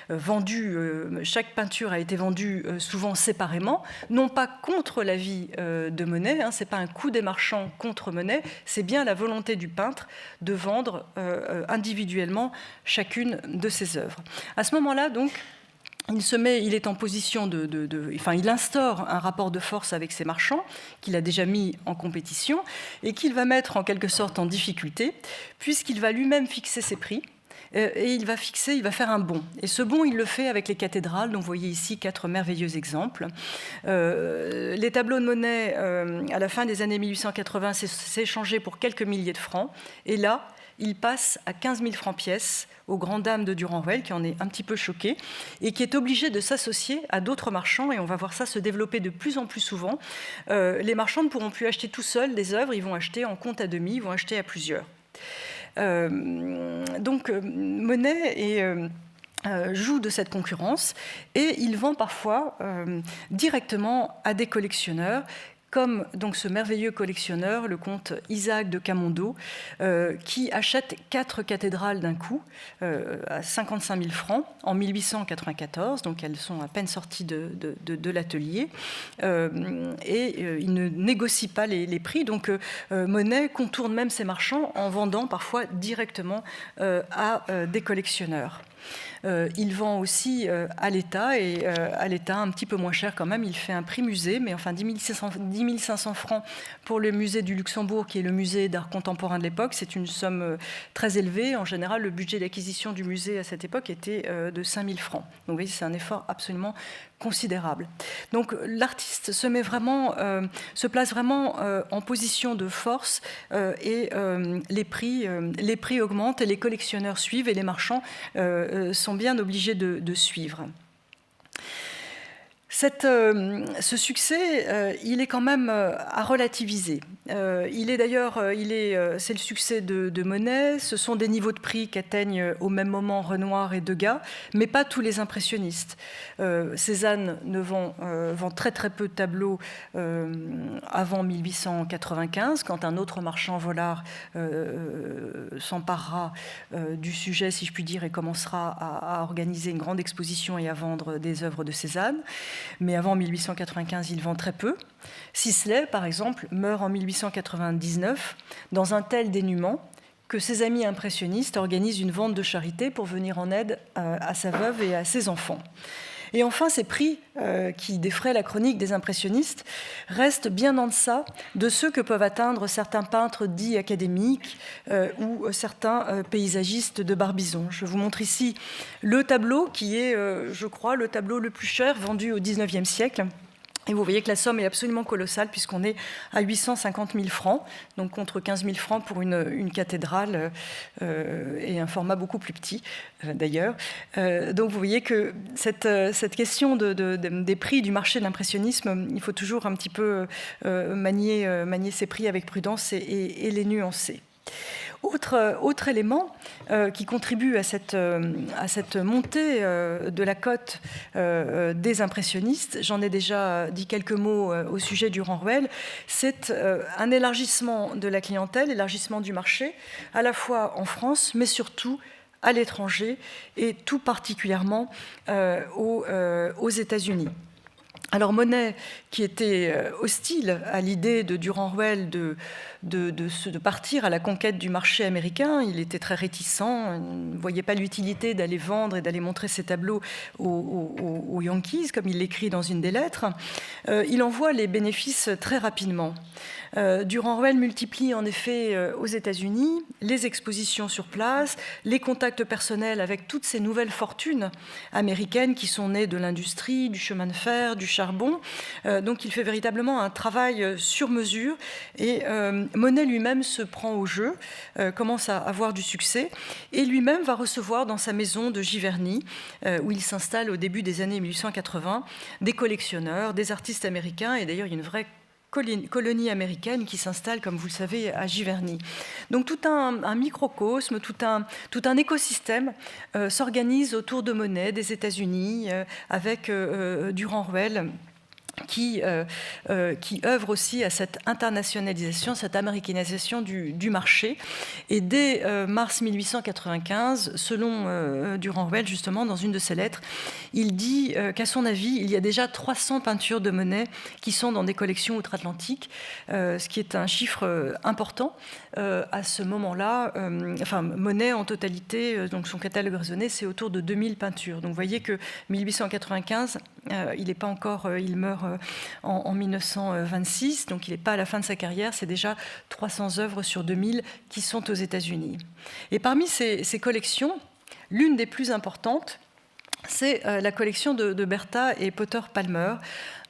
vendues, chaque peinture a été vendue souvent séparément, non pas contre l'avis de Monet, hein, ce n'est pas un coup des marchands contre Monet, c'est bien la volonté du peintre de vendre individuellement chacune de ses œuvres. À ce moment-là, donc, il est en position il instaure un rapport de force avec ses marchands qu'il a déjà mis en compétition et qu'il va mettre en quelque sorte en difficulté puisqu'il va lui-même fixer ses prix et il va faire un bond. Et ce bond, il le fait avec les cathédrales, dont vous voyez ici 4 merveilleux exemples. Les tableaux de Monet, à la fin des années 1880, s'est échangé pour quelques milliers de francs. Et là, il passe à 15 000 francs pièce aux grandes dames de Durand-Ruel, qui en est un petit peu choqué, et qui est obligé de s'associer à d'autres marchands, et on va voir ça se développer de plus en plus souvent. Les marchands ne pourront plus acheter tout seuls des œuvres, ils vont acheter en compte à demi, ils vont acheter à plusieurs. Donc Monet joue de cette concurrence, et il vend parfois directement à des collectionneurs, comme donc ce merveilleux collectionneur, le comte Isaac de Camondo, qui achète 4 cathédrales d'un coup à 55 000 francs en 1894, donc elles sont à peine sorties de l'atelier, et il ne négocie pas les prix, donc Monet contourne même ses marchands en vendant parfois directement à des collectionneurs. Il vend aussi à l'État, et à l'État un petit peu moins cher quand même. Il fait un prix musée, mais enfin 10 500 francs pour le musée du Luxembourg, qui est le musée d'art contemporain de l'époque. C'est une somme très élevée. En général, le budget d'acquisition du musée à cette époque était de 5 000 francs. Donc vous voyez, c'est un effort absolument considérable. Donc l'artiste se place vraiment en position de force, et les prix augmentent et les collectionneurs suivent et les marchands sont bien obligés de suivre. Ce succès, il est quand même à relativiser. C'est le succès de Monet, ce sont des niveaux de prix qu'atteignent au même moment Renoir et Degas, mais pas tous les impressionnistes. Cézanne vend très très peu de tableaux avant 1895, quand un autre marchand volard s'emparera du sujet, si je puis dire, et commencera à organiser une grande exposition et à vendre des œuvres de Cézanne. Mais avant 1895, il vend très peu. Sisley, par exemple, meurt en 1899 dans un tel dénuement que ses amis impressionnistes organisent une vente de charité pour venir en aide à sa veuve et à ses enfants. Et enfin, ces prix qui défraient la chronique des impressionnistes restent bien en deçà de ceux que peuvent atteindre certains peintres dits académiques ou certains paysagistes de Barbizon. Je vous montre ici le tableau qui est, je crois, le tableau le plus cher vendu au XIXe siècle. Et vous voyez que la somme est absolument colossale puisqu'on est à 850 000 francs, donc contre 15 000 francs pour une cathédrale et un format beaucoup plus petit d'ailleurs. Donc vous voyez que cette question des prix du marché de l'impressionnisme, il faut toujours un petit peu manier ces prix avec prudence et les nuancer. Autre élément qui contribue à cette montée de la cote des impressionnistes, j'en ai déjà dit quelques mots au sujet du Durand-Ruel, c'est un élargissement de la clientèle, élargissement du marché, à la fois en France, mais surtout à l'étranger, et tout particulièrement aux États-Unis. Alors Monet, qui était hostile à l'idée de Durand-Ruel de partir à la conquête du marché américain, il était très réticent, il ne voyait pas l'utilité d'aller vendre et d'aller montrer ses tableaux aux Yankees, comme il l'écrit dans une des lettres. Il en voit les bénéfices très rapidement. Durand-Ruel multiplie en effet aux États-Unis les expositions sur place, les contacts personnels avec toutes ces nouvelles fortunes américaines qui sont nées de l'industrie, du chemin de fer, du charbon. Donc il fait véritablement un travail sur mesure et Monet lui-même se prend au jeu, commence à avoir du succès et lui-même va recevoir dans sa maison de Giverny, où il s'installe au début des années 1880, des collectionneurs, des artistes américains, et d'ailleurs il y a une vraie colonie américaine qui s'installe, comme vous le savez, à Giverny. Donc tout un microcosme, tout un écosystème s'organise autour de Monet, des États-Unis, avec Durand-Ruel, qui œuvre aussi à cette internationalisation, cette américanisation du marché. Et dès mars 1895, selon Durand-Ruel, justement, dans une de ses lettres, il dit qu'à son avis, il y a déjà 300 peintures de Monet qui sont dans des collections outre-Atlantique, ce qui est un chiffre important. À ce moment-là, enfin, Monet en totalité, donc son catalogue raisonné, c'est autour de 2000 peintures. Donc vous voyez que 1895, il n'est pas encore, il meurt en 1926, donc il n'est pas à la fin de sa carrière, c'est déjà 300 œuvres sur 2000 qui sont aux États-Unis. Et parmi ces collections, l'une des plus importantes, c'est la collection de Bertha et Potter Palmer,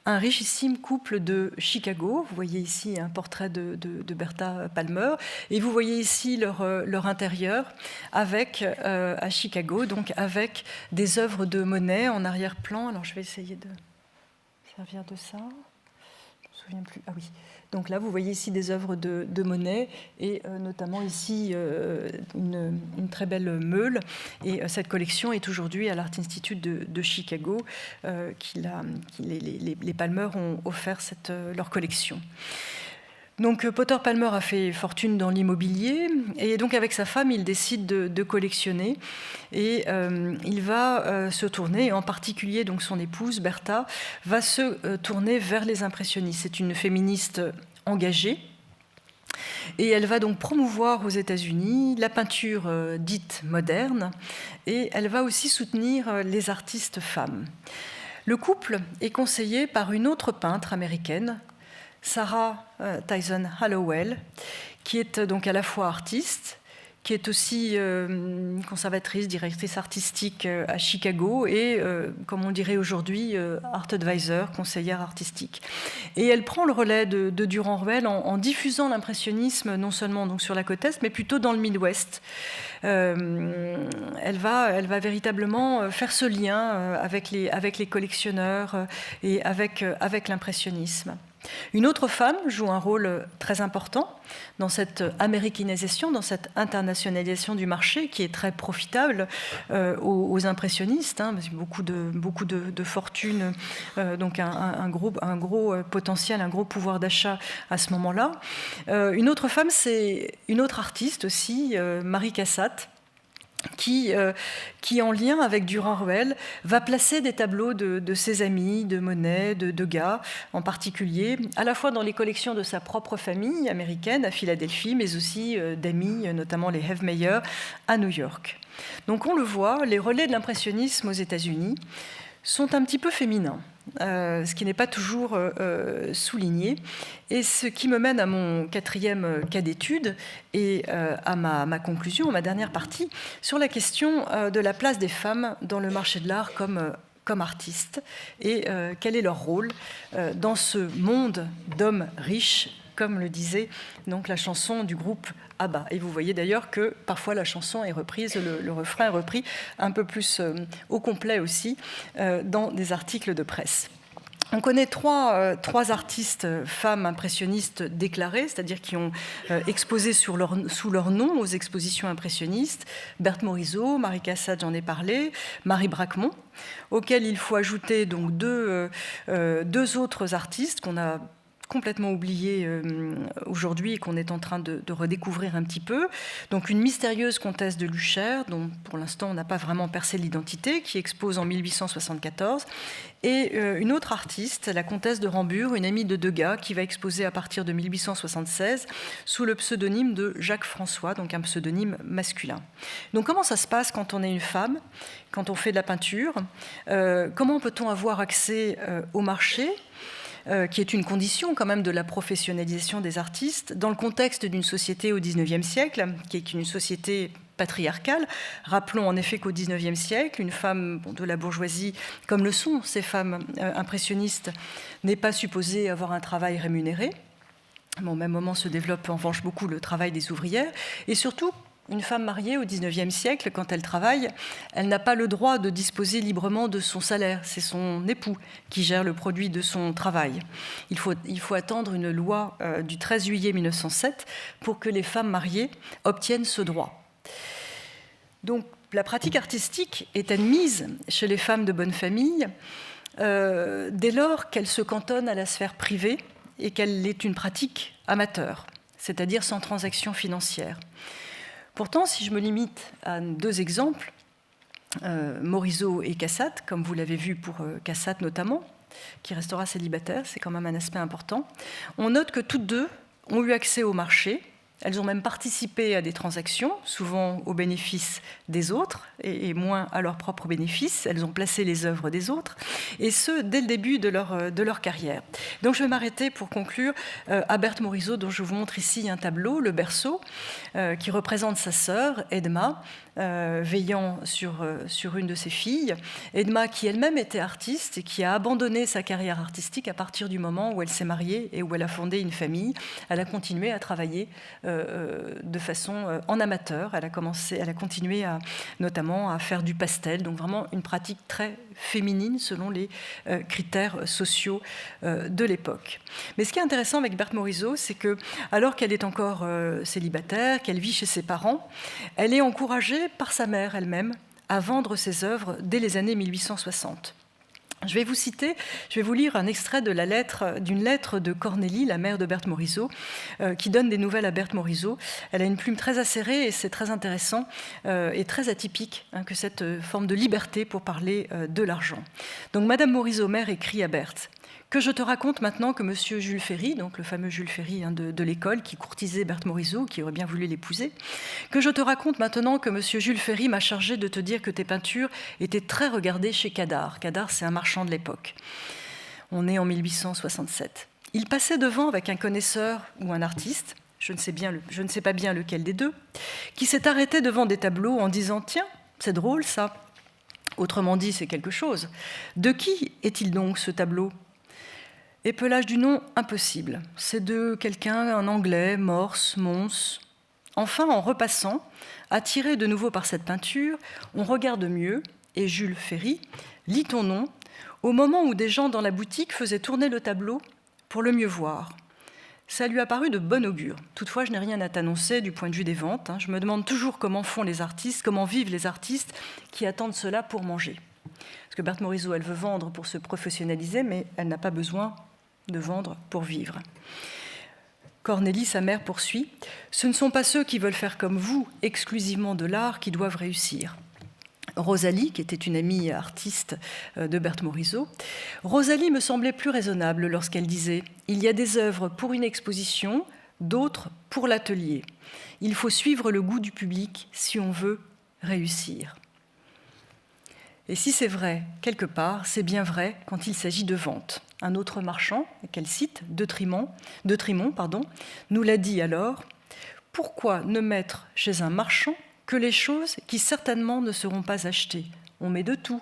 un richissime couple de Chicago. Vous voyez ici un portrait de Bertha Palmer, et vous voyez ici leur intérieur avec, à Chicago, donc avec des œuvres de Monet en arrière-plan. Alors je vais essayer de servir de ça. Je ne me souviens plus. Ah oui. Donc là, vous voyez ici des œuvres de Monet et notamment ici une très belle meule. Et cette collection est aujourd'hui à l'Art Institute de Chicago. Les Palmer ont offert leur collection. Donc Potter Palmer a fait fortune dans l'immobilier et donc avec sa femme, il décide de collectionner et il va se tourner, en particulier donc son épouse Bertha, va se tourner vers les impressionnistes. C'est une féministe engagée et elle va donc promouvoir aux États-Unis la peinture dite moderne et elle va aussi soutenir les artistes femmes. Le couple est conseillé par une autre peintre américaine, Sarah Tyson Hallowell, qui est donc à la fois artiste, qui est aussi conservatrice, directrice artistique à Chicago et, comme on dirait aujourd'hui, art advisor, conseillère artistique. Et elle prend le relais de Durand-Ruel en diffusant l'impressionnisme non seulement donc sur la côte Est, mais plutôt dans le Midwest. Elle va véritablement faire ce lien avec les collectionneurs et avec l'impressionnisme. Une autre femme joue un rôle très important dans cette américanisation, dans cette internationalisation du marché qui est très profitable aux impressionnistes, parce beaucoup de fortune, donc un gros potentiel, un gros pouvoir d'achat à ce moment-là. Une autre femme, c'est une autre artiste aussi, Marie Cassatt, qui, en lien avec Durand-Ruel, va placer des tableaux de ses amis, de Monet, de Degas en particulier, à la fois dans les collections de sa propre famille américaine à Philadelphie, mais aussi d'amis, notamment les Hevmeyer, à New York. Donc on le voit, les relais de l'impressionnisme aux États-Unis sont un petit peu féminins, ce qui n'est pas toujours souligné. Et ce qui me mène à mon quatrième cas d'étude et à ma conclusion, à ma dernière partie, sur la question de la place des femmes dans le marché de l'art comme artistes et quel est leur rôle dans ce monde d'hommes riches, comme le disait donc la chanson du groupe ABBA. Et vous voyez d'ailleurs que parfois la chanson est reprise, le refrain est repris un peu plus au complet aussi dans des articles de presse. On connaît trois artistes femmes impressionnistes déclarées, c'est-à-dire qui ont exposé sous leur nom aux expositions impressionnistes. Berthe Morisot, Marie Cassatt, j'en ai parlé, Marie Bracquemont, auxquels il faut ajouter donc deux autres artistes qu'on a complètement oublié aujourd'hui et qu'on est en train de redécouvrir un petit peu. Donc une mystérieuse comtesse de Luchère, dont pour l'instant on n'a pas vraiment percé l'identité, qui expose en 1874, et une autre artiste, la comtesse de Rambure, une amie de Degas, qui va exposer à partir de 1876 sous le pseudonyme de Jacques François, donc un pseudonyme masculin. Donc comment ça se passe quand on est une femme, quand on fait de la peinture ? Comment peut-on avoir accès au marché ? Qui est une condition quand même de la professionnalisation des artistes, dans le contexte d'une société au XIXe siècle, qui est une société patriarcale. Rappelons en effet qu'au XIXe siècle, une femme de la bourgeoisie, comme le sont ces femmes impressionnistes, n'est pas supposée avoir un travail rémunéré. Au même moment se développe en revanche beaucoup le travail des ouvrières. Et surtout, une femme mariée au XIXe siècle, quand elle travaille, elle n'a pas le droit de disposer librement de son salaire. C'est son époux qui gère le produit de son travail. Il faut attendre une loi du 13 juillet 1907 pour que les femmes mariées obtiennent ce droit. Donc, la pratique artistique est admise chez les femmes de bonne famille dès lors qu'elle se cantonne à la sphère privée et qu'elle est une pratique amateur, c'est-à-dire sans transaction financière. Pourtant, si je me limite à 2 exemples, Morisot et Cassatt, comme vous l'avez vu pour Cassatt notamment, qui restera célibataire, c'est quand même un aspect important, on note que toutes 2 ont eu accès au marché. Elles ont même participé à des transactions, souvent au bénéfice des autres et moins à leur propre bénéfice. Elles ont placé les œuvres des autres, et ce, dès le début de leur carrière. Donc je vais m'arrêter pour conclure à Berthe Morisot, dont je vous montre ici un tableau, le berceau, qui représente sa sœur, Edma, veillant sur une de ses filles. Edma, qui elle-même était artiste et qui a abandonné sa carrière artistique à partir du moment où elle s'est mariée et où elle a fondé une famille. Elle a continué à travailler de façon en amateur. Elle a continué notamment à faire du pastel, donc vraiment une pratique très féminine selon les critères sociaux de l'époque. Mais ce qui est intéressant avec Berthe Morisot, c'est que, alors qu'elle est encore célibataire, qu'elle vit chez ses parents, elle est encouragée par sa mère elle-même à vendre ses œuvres dès les années 1860. Je vais vous lire un extrait d'une lettre de Cornélie, la mère de Berthe Morisot, qui donne des nouvelles à Berthe Morisot. Elle a une plume très acérée et c'est très intéressant et très atypique que cette forme de liberté pour parler de l'argent. Donc Madame Morisot, mère, écrit à Berthe: que je te raconte maintenant que monsieur Jules Ferry, donc le fameux Jules Ferry de l'école qui courtisait Berthe Morisot, qui aurait bien voulu l'épouser, que je te raconte maintenant que monsieur Jules Ferry m'a chargé de te dire que tes peintures étaient très regardées chez Cadar. Cadar, c'est un marchand de l'époque. On est en 1867. Il passait devant avec un connaisseur ou un artiste, je ne sais pas bien lequel des deux, qui s'est arrêté devant des tableaux en disant « Tiens, c'est drôle ça ». Autrement dit, c'est quelque chose. De qui est-il donc ce tableau ? Épelage du nom impossible. C'est de quelqu'un, un Anglais, Morse, Mons. Enfin, en repassant, attiré de nouveau par cette peinture, on regarde mieux, et Jules Ferry lit ton nom au moment où des gens dans la boutique faisaient tourner le tableau pour le mieux voir. Ça lui a paru de bon augure. Toutefois, je n'ai rien à t'annoncer du point de vue des ventes. Je me demande toujours comment font les artistes, comment vivent les artistes qui attendent cela pour manger. Parce que Berthe Morisot, elle veut vendre pour se professionnaliser, mais elle n'a pas besoin de vendre pour vivre. Cornélie, sa mère, poursuit « Ce ne sont pas ceux qui veulent faire comme vous, exclusivement de l'art, qui doivent réussir. » Rosalie, qui était une amie artiste de Berthe Morisot, Rosalie me semblait plus raisonnable lorsqu'elle disait « Il y a des œuvres pour une exposition, d'autres pour l'atelier. Il faut suivre le goût du public si on veut réussir. » Et si c'est vrai, quelque part, c'est bien vrai quand il s'agit de vente. Un autre marchand, qu'elle cite, de Trimont, nous l'a dit alors, « Pourquoi ne mettre chez un marchand que les choses qui certainement ne seront pas achetées ? On met de tout.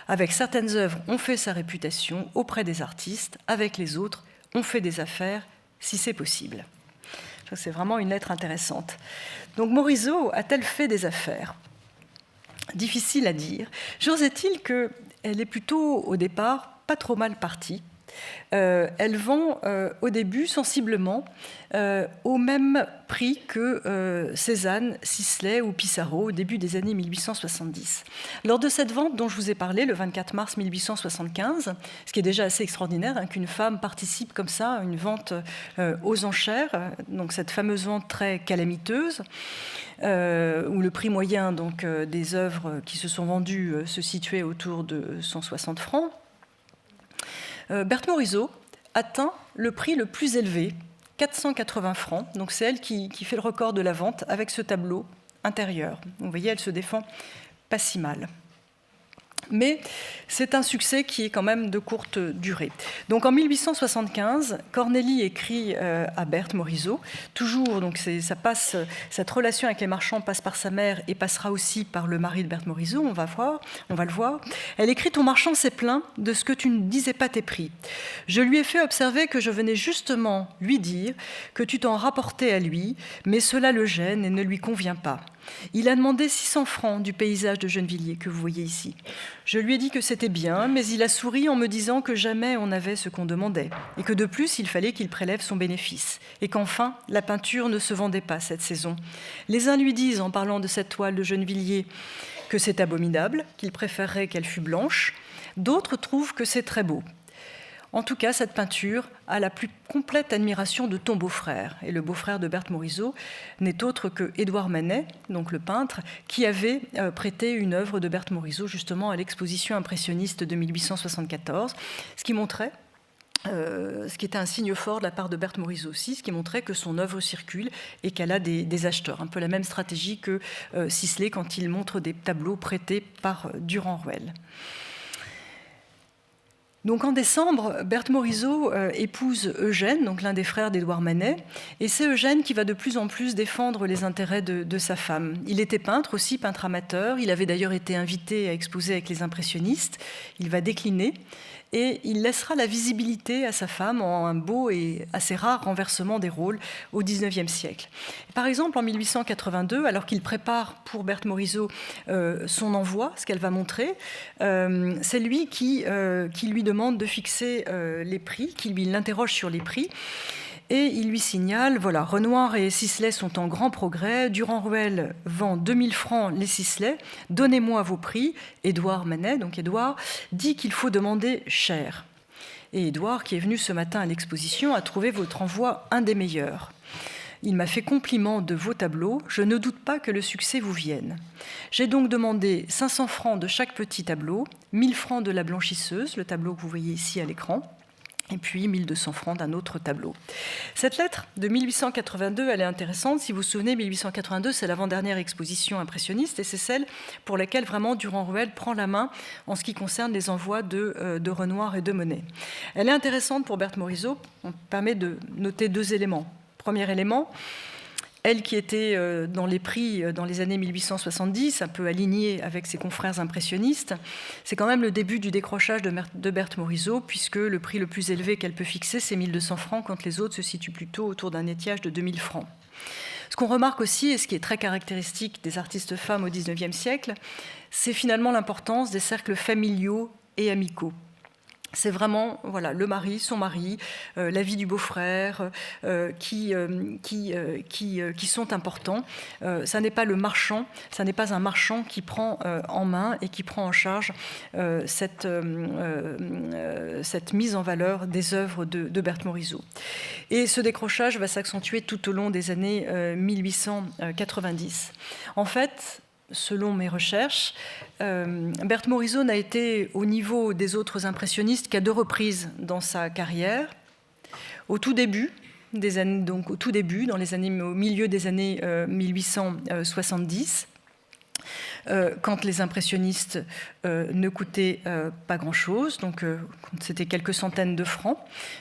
Avec certaines œuvres, on fait sa réputation auprès des artistes, avec les autres, on fait des affaires, si c'est possible. » C'est vraiment une lettre intéressante. Donc Morisot a-t-elle fait des affaires ? Difficile à dire. Chose est-il qu'elle est plutôt, au départ, pas trop mal partie. Elle vend au début sensiblement au même prix que Cézanne, Sisley ou Pissarro au début des années 1870. Lors de cette vente dont je vous ai parlé, le 24 mars 1875, ce qui est déjà assez extraordinaire, qu'une femme participe comme ça à une vente aux enchères, donc cette fameuse vente très calamiteuse, où le prix moyen donc, des œuvres qui se sont vendues se situait autour de 160 francs, Berthe Morisot atteint le prix le plus élevé, 480 francs. Donc c'est elle qui fait le record de la vente avec ce tableau intérieur. Vous voyez, elle se défend pas si mal. Mais c'est un succès qui est quand même de courte durée. Donc en 1875, Cornélie écrit à Berthe Morisot, toujours, donc cette relation avec les marchands passe par sa mère et passera aussi par le mari de Berthe Morisot, on va le voir. Elle écrit: ton marchand s'est plaint de ce que tu ne disais pas tes prix. Je lui ai fait observer que je venais justement lui dire que tu t'en rapportais à lui, mais cela le gêne et ne lui convient pas. Il a demandé 600 francs du paysage de Gennevilliers que vous voyez ici. Je lui ai dit que c'était bien, mais il a souri en me disant que jamais on n'avait ce qu'on demandait, et que de plus, il fallait qu'il prélève son bénéfice, et qu'enfin, la peinture ne se vendait pas cette saison. Les uns lui disent, en parlant de cette toile de Gennevilliers, que c'est abominable, qu'il préférerait qu'elle fût blanche. D'autres trouvent que c'est très beau. En tout cas, cette peinture a la plus complète admiration de ton beau-frère. Et le beau-frère de Berthe Morisot n'est autre que Édouard Manet, donc le peintre, qui avait prêté une œuvre de Berthe Morisot justement à l'exposition impressionniste de 1874, ce qui montrait, ce qui était un signe fort de la part de Berthe Morisot aussi, ce qui montrait que son œuvre circule et qu'elle a des acheteurs. Un peu la même stratégie que Sisley quand il montre des tableaux prêtés par Durand-Ruel. Donc en décembre, Berthe Morisot épouse Eugène, donc l'un des frères d'Édouard Manet, et c'est Eugène qui va de plus en plus défendre les intérêts de sa femme. Il était peintre aussi, peintre amateur, il avait d'ailleurs été invité à exposer avec les impressionnistes, il va décliner, et il laissera la visibilité à sa femme en un beau et assez rare renversement des rôles au XIXe siècle. Par exemple, en 1882, alors qu'il prépare pour Berthe Morisot son envoi, ce qu'elle va montrer, c'est lui qui lui demande de fixer les prix, qui l'interroge sur les prix. Et il lui signale, voilà, Renoir et Sisley sont en grand progrès, Durand-Ruel vend 2000 francs les Sisley, donnez-moi vos prix. Édouard Manet, donc Édouard, dit qu'il faut demander cher. Et Édouard, qui est venu ce matin à l'exposition, a trouvé votre envoi un des meilleurs. Il m'a fait compliment de vos tableaux, je ne doute pas que le succès vous vienne. J'ai donc demandé 500 francs de chaque petit tableau, 1000 francs de la blanchisseuse, le tableau que vous voyez ici à l'écran, et puis 1200 francs d'un autre tableau. Cette lettre de 1882, elle est intéressante. Si vous vous souvenez, 1882, c'est l'avant-dernière exposition impressionniste et c'est celle pour laquelle vraiment Durand-Ruel prend la main en ce qui concerne les envois de Renoir et de Monet. Elle est intéressante pour Berthe Morisot. On permet de noter deux éléments. Premier élément, elle qui était dans les prix dans les années 1870, un peu alignée avec ses confrères impressionnistes, c'est quand même le début du décrochage de Berthe Morisot, puisque le prix le plus élevé qu'elle peut fixer, c'est 1200 francs, quand les autres se situent plutôt autour d'un étiage de 2000 francs. Ce qu'on remarque aussi, et ce qui est très caractéristique des artistes femmes au XIXe siècle, c'est finalement l'importance des cercles familiaux et amicaux. C'est vraiment voilà, le mari, son mari, la vie du beau-frère qui sont importants. Ça n'est pas le marchand, ça n'est pas un marchand qui prend en main et qui prend en charge cette mise en valeur des œuvres de Berthe Morisot. Et ce décrochage va s'accentuer tout au long des années 1890. En fait, selon mes recherches, Berthe Morisot n'a été au niveau des autres impressionnistes qu'à 2 reprises dans sa carrière. Au tout début, au milieu des années 1870, quand les impressionnistes ne coûtaient pas grand-chose, donc c'était quelques centaines de francs.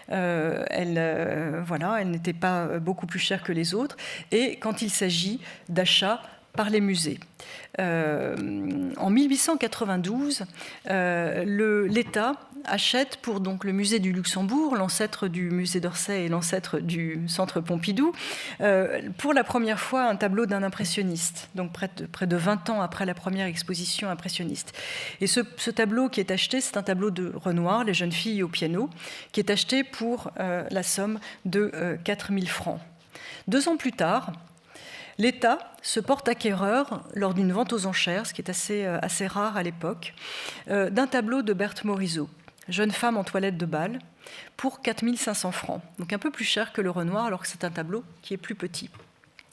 Elle n'était pas beaucoup plus chère que les autres. Et quand il s'agit d'achats par les musées. En 1892, l'État achète pour donc, le musée du Luxembourg, l'ancêtre du musée d'Orsay et l'ancêtre du centre Pompidou, pour la première fois un tableau d'un impressionniste, donc près de 20 ans après la première exposition impressionniste. Et ce tableau qui est acheté, c'est un tableau de Renoir, Les jeunes filles au piano, qui est acheté pour la somme de 4000 francs. 2 ans plus tard, l'État se porte acquéreur, lors d'une vente aux enchères, ce qui est assez rare à l'époque, d'un tableau de Berthe Morisot, Jeune femme en toilette de bal, pour 4500 francs. Donc un peu plus cher que le Renoir, alors que c'est un tableau qui est plus petit.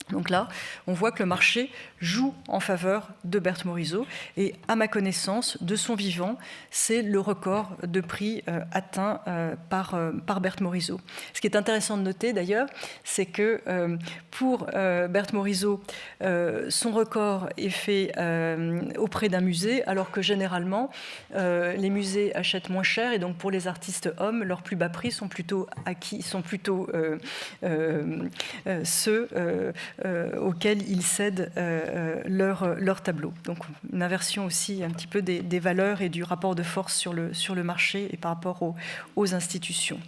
Donc là, on voit que le marché joue en faveur de Berthe Morisot. Et à ma connaissance, de son vivant, c'est le record de prix atteint par Berthe Morisot. Ce qui est intéressant de noter d'ailleurs, c'est que pour Berthe Morisot, son record est fait auprès d'un musée, alors que généralement, les musées achètent moins cher. Et donc pour les artistes hommes, leurs plus bas prix sont plutôt ceux auxquels ils cèdent leur tableau. Donc une inversion aussi un petit peu des valeurs et du rapport de force sur le marché et par rapport aux institutions.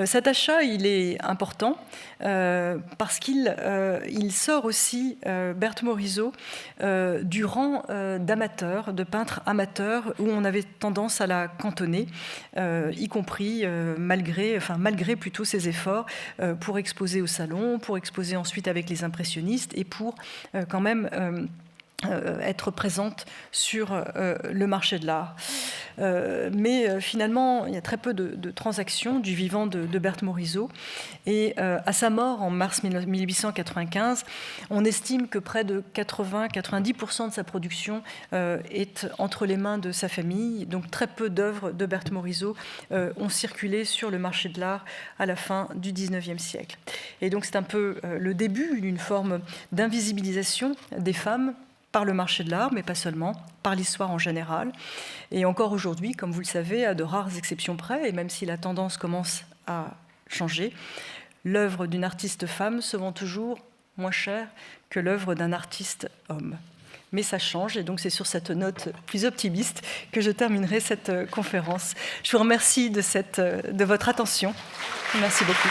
Cet achat, il est important parce qu'il sort aussi Berthe Morisot du rang d'amateurs, de peintres amateurs, où on avait tendance à la cantonner, y compris malgré plutôt ses efforts pour exposer au salon, pour exposer ensuite avec les impressionnistes et pour quand même être présente sur le marché de l'art. Mais finalement, il y a très peu de transactions du vivant de Berthe Morisot. Et à sa mort, en mars 1895, on estime que près de 80-90% de sa production est entre les mains de sa famille. Donc très peu d'œuvres de Berthe Morisot ont circulé sur le marché de l'art à la fin du XIXe siècle. Et donc c'est un peu le début d'une forme d'invisibilisation des femmes par le marché de l'art, mais pas seulement, par l'histoire en général. Et encore aujourd'hui, comme vous le savez, à de rares exceptions près, et même si la tendance commence à changer, l'œuvre d'une artiste femme se vend toujours moins cher que l'œuvre d'un artiste homme. Mais ça change, et donc c'est sur cette note plus optimiste que je terminerai cette conférence. Je vous remercie de votre attention. Merci beaucoup.